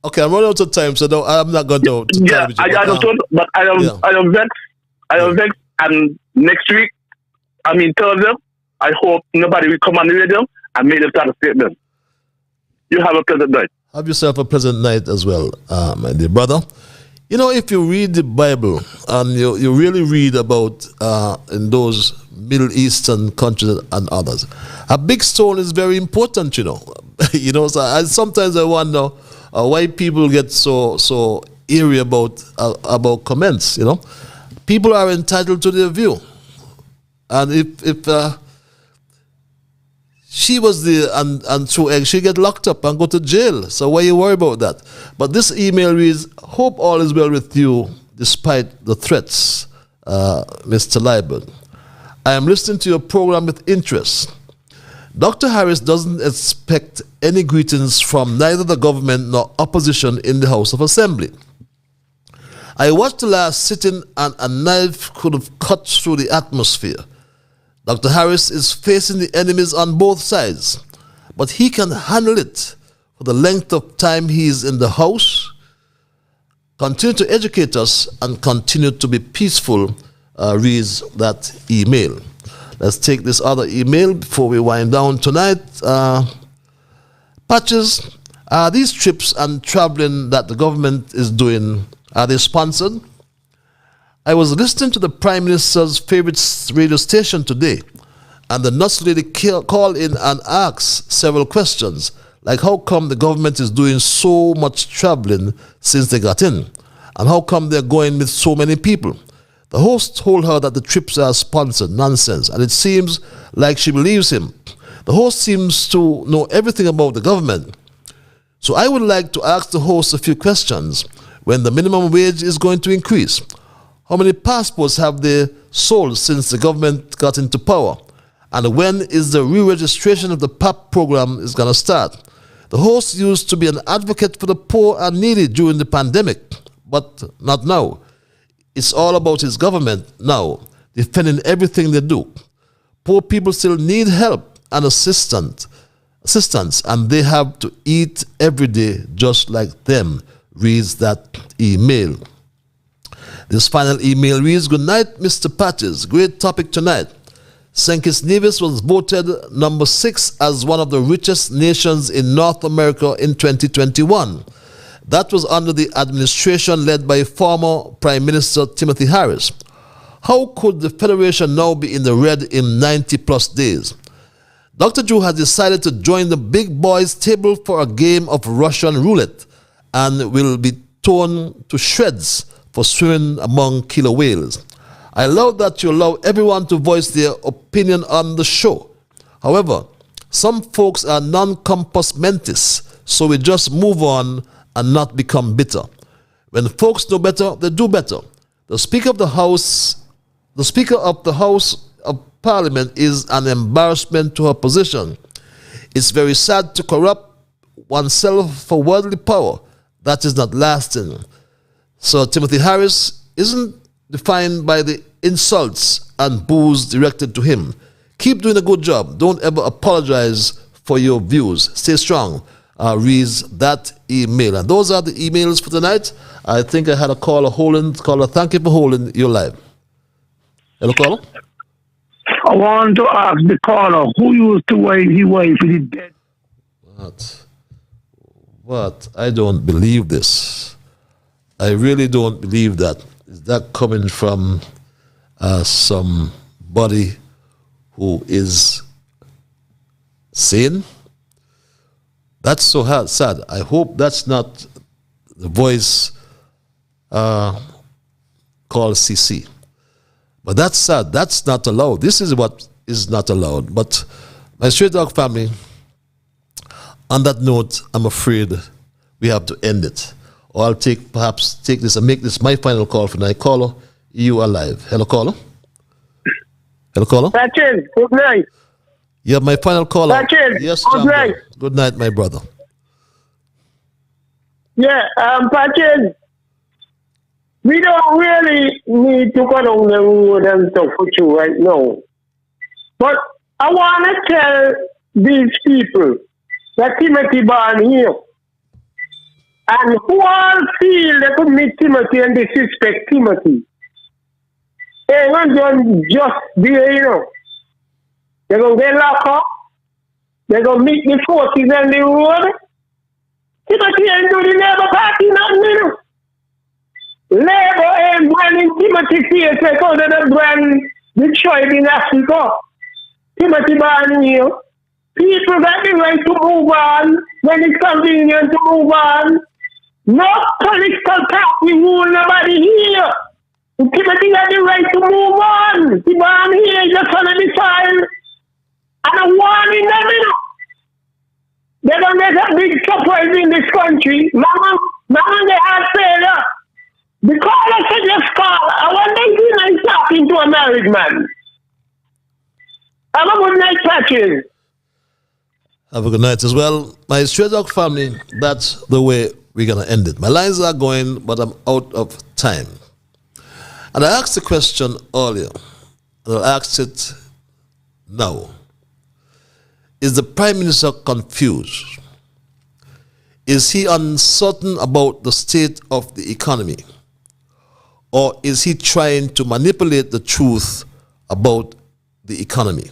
okay, I'm running out of time, so I'm not going to. Yeah, I understood, but I am vexed. I am vexed, and next week, Thursday, I hope nobody will come on the radio and make them start a statement. You have a pleasant night. Have yourself a pleasant night as well, my dear brother. You know, if you read the Bible and you really read about in those Middle Eastern countries and others, a big stone is very important, you know. You know, so sometimes I wonder why people get so eerie about comments, you know. People are entitled to their view. And if she was there and through egg, she get locked up and go to jail. So why you worry about that? But this email reads, hope all is well with you, despite the threats, Mr. Liburd. I am listening to your program with interest. Dr. Harris doesn't expect any greetings from neither the government nor opposition in the House of Assembly. I watched the last sitting and a knife could have cut through the atmosphere. Dr. Harris is facing the enemies on both sides, but he can handle it for the length of time he is in the House, continue to educate us, and continue to be peaceful, reads that email. Let's take this other email before we wind down tonight. Patches, are these trips and traveling that the government is doing, are they sponsored? I was listening to the Prime Minister's favorite radio station today, and the Nuts Lady called in and asked several questions, like how come the government is doing so much traveling since they got in, and how come they're going with so many people. The host told her that the trips are sponsored, nonsense, and it seems like she believes him. The host seems to know everything about the government. So I would like to ask the host a few questions. When the minimum wage is going to increase? How many passports have they sold since the government got into power? And when is the re-registration of the PAP program is going to start? The host used to be an advocate for the poor and needy during the pandemic, but not now. It's all about his government now, defending everything they do. Poor people still need help and assistance, and they have to eat every day just like them, reads that email. This final email reads, good night, Mr. Patches. Great topic tonight. St. Kitts Nevis was voted number 6 as one of the richest nations in North America in 2021. That was under the administration led by former Prime Minister Timothy Harris. How could the Federation now be in the red in 90 plus days? Dr. Drew has decided to join the big boys table for a game of Russian roulette and will be torn to shreds for swimming among killer whales. I love that you allow everyone to voice their opinion on the show. However, some folks are non-compos mentis, so we just move on and not become bitter. When folks know better, they do better. The Speaker of the House of Parliament is an embarrassment to her position. It's very sad to corrupt oneself for worldly power. That is not lasting. So Timothy Harris isn't defined by the insults and boos directed to him. Keep doing a good job. Don't ever apologize for your views. Stay strong. Reads that email. And those are the emails for tonight. I think I had a caller holding. Caller, thank you for holding your live. Hello, caller? I want to ask the caller who used to wave his wife for the dead. What? I don't believe this. I really don't believe that. Is that coming from somebody who is sane? That's so sad. I hope that's not the voice called CC. But that's sad. That's not allowed. This is what is not allowed. But my Straight Dog family, on that note, I'm afraid we have to end it. Or I'll perhaps take this and make this my final call for tonight. Caller, you are live. Hello, caller. Hello, caller. Patches, good night. You have my final caller. Patches, yes, good night. Good night, my brother. Yeah, Patches, we don't really need to go down the road and stuff with you right now. But I want to tell these people that Timothy born here. And who all feel they could meet Timothy and disrespect Timothy. They're not just there, you know. They're going to get locked up. They're going to meet the forces on the road. Timothy ain't do the Labour Party, nothing, you know. Labour ain't branding Timothy face like how they brand the tribe in Africa. Timothy born here. People got the right to move on when it's convenient to move on. No political party rule nobody here. Timothy got the right to move on. He born here, just on the child. And a warning them, you know. They're going to make a big surprise in this country. Mama, they have failure. Because I said this call, I want to talking to a married man. Have a good night, Patches. Have a good night as well. My Stray Dog family, that's the way we're going to end it. My lines are going, but I'm out of time. And I asked the question earlier, and I'll ask it now. Is the Prime Minister confused? Is he uncertain about the state of the economy? Or is he trying to manipulate the truth about the economy?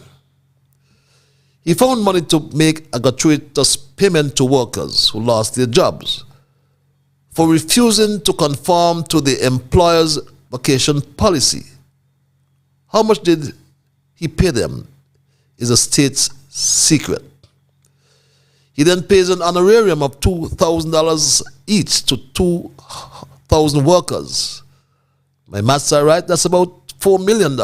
He found money to make a gratuitous payment to workers who lost their jobs for refusing to conform to the employer's vacation policy. How much did he pay them is a state's secret. He then pays an honorarium of $2,000 each to 2,000 workers. My maths are right, that's about $4 million.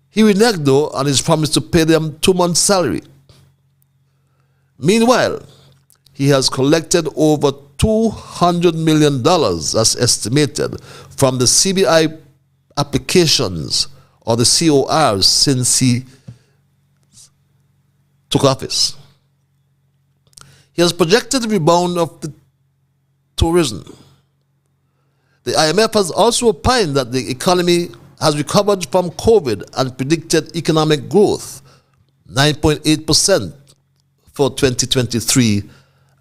He reneged though on his promise to pay them 2 months' salary. Meanwhile, he has collected over $200 million, as estimated, from the CBI applications or the CORs since he took office. He has projected the rebound of the tourism. The IMF has also opined that the economy has recovered from COVID and predicted economic growth 9.8% for 2023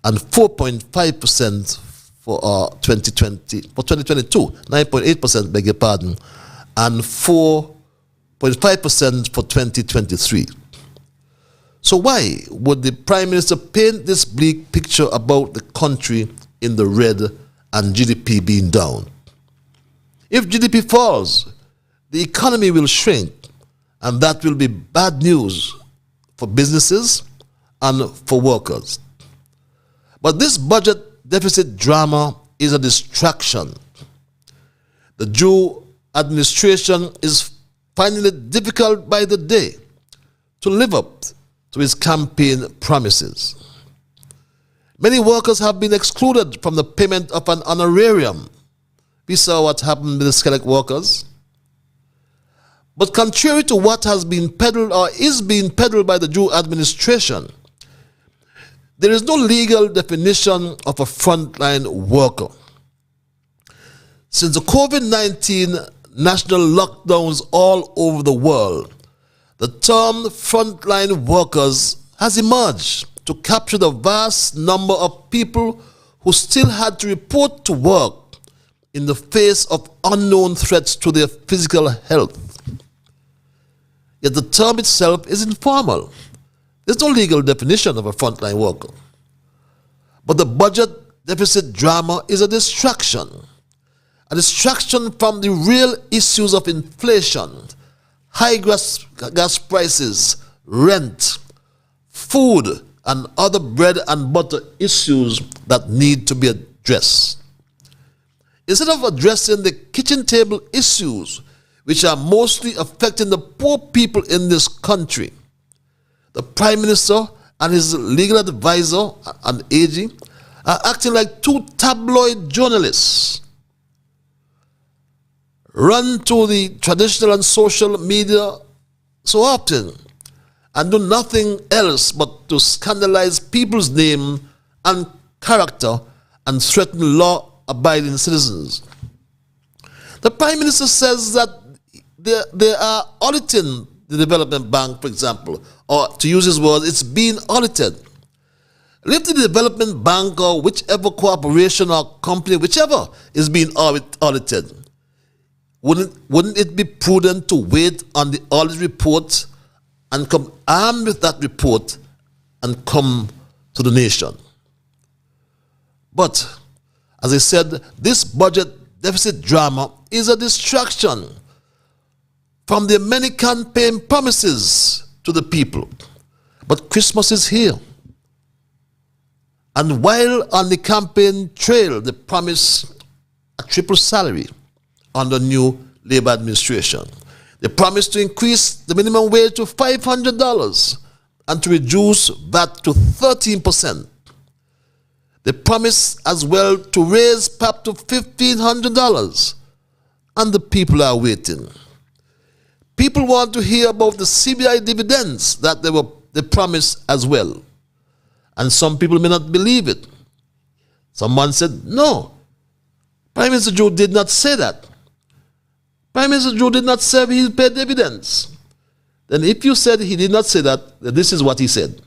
and 4.5% for 2022. 9.8%, beg your pardon, and 4.5% for 2023. So why would the Prime Minister paint this bleak picture about the country in the red and GDP being down? If GDP falls, the economy will shrink, and that will be bad news for businesses and for workers. But this budget deficit drama is a distraction. The Jew administration is finding it difficult by the day to live up to its campaign promises. Many workers have been excluded from the payment of an honorarium. We saw what happened with the Skeleton workers. But contrary to what has been peddled or is being peddled by the Jew administration, there is no legal definition of a frontline worker. Since the COVID-19 national lockdowns all over the world, the term frontline workers has emerged to capture the vast number of people who still had to report to work in the face of unknown threats to their physical health. Yet the term itself is informal. There's no legal definition of a frontline worker. But the budget deficit drama is a distraction from the real issues of inflation, high gas prices, rent, food, and other bread and butter issues that need to be addressed. Instead of addressing the kitchen table issues, which are mostly affecting the poor people in this country, the Prime Minister and his legal advisor and AG are acting like two tabloid journalists run to the traditional and social media so often and do nothing else but to scandalize people's name and character and threaten law-abiding citizens. The Prime Minister says that they are auditing the development bank, for example, or to use his words, it's being audited. If the development bank or whichever corporation or company, whichever is being audited, wouldn't it be prudent to wait on the audit report and come armed with that report and come to the nation? But, as I said, this budget deficit drama is a distraction from the many campaign promises to the people. But Christmas is here. And while on the campaign trail, they promise a triple salary under new Labour administration. They promise to increase the minimum wage to $500 and to reduce VAT to 13%. They promised as well to raise PAP to $1,500, and the people are waiting. People want to hear about the CBI dividends that they promised as well. And some people may not believe it. Someone said, no, Prime Minister Joe did not say that. Prime Minister Joe did not say he paid dividends. Then if you said he did not say that, then this is what he said.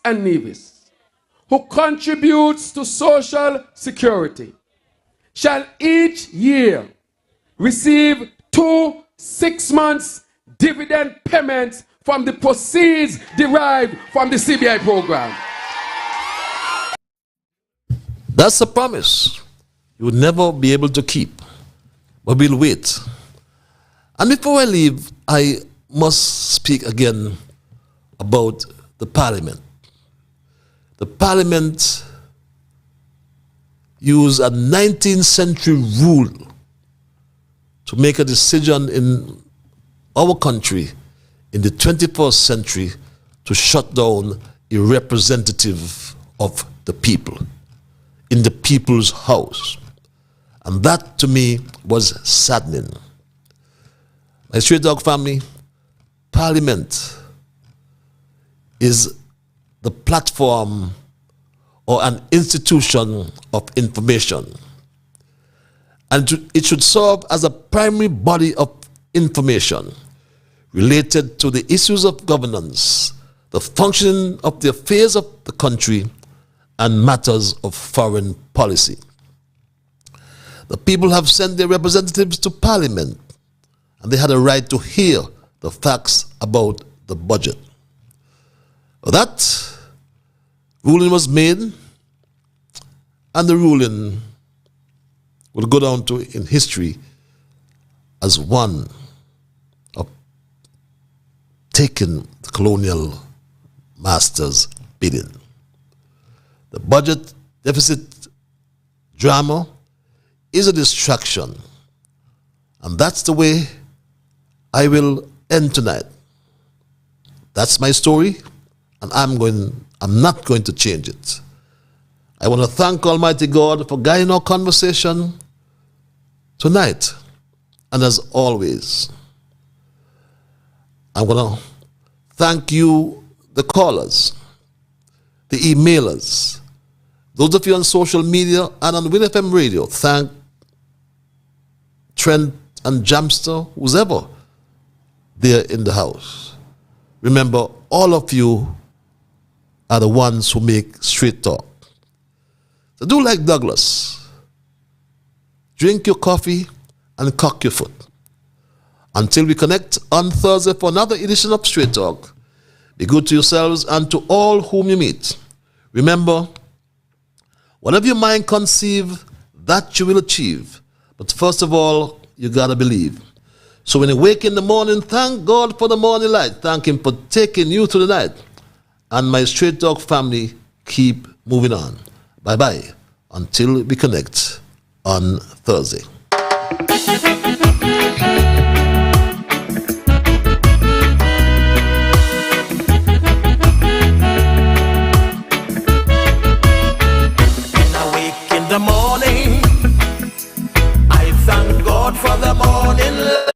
And Nevis, who contributes to social security, shall each year receive 2 6-month dividend payments from the proceeds derived from the CBI program. That's a promise you will never be able to keep, but we'll wait. And before I leave, I must speak again about the Parliament. The Parliament used a 19th century rule to make a decision in our country in the 21st century to shut down a representative of the people in the people's house. And that to me was saddening. My Straight Dog family, Parliament is the platform or an institution of information. And it should serve as a primary body of information related to the issues of governance, the functioning of the affairs of the country, and matters of foreign policy. The people have sent their representatives to Parliament, and they had a right to hear the facts about the budget. That ruling was made, and the ruling will go down in history as one of taking the colonial masters' bidding. The budget deficit drama is a distraction, and that's the way I will end tonight. That's my story, and I'm not going to change it. I want to thank Almighty God for guiding our conversation tonight. And as always, I want to thank you, the callers, the emailers, those of you on social media and on Win FM radio. Thank Trent and Jamster, who's ever there in the house. Remember, all of you are the ones who make Straight Talk. So do like Douglas. Drink your coffee and cock your foot. Until we connect on Thursday for another edition of Straight Talk, be good to yourselves and to all whom you meet. Remember, whatever your mind conceive, that you will achieve. But first of all, you gotta believe. So when you wake in the morning, thank God for the morning light. Thank Him for taking you through the night. And my Straight Talk family, keep moving on. Bye-bye until we connect on Thursday. In the morning, I thank God for the morning light.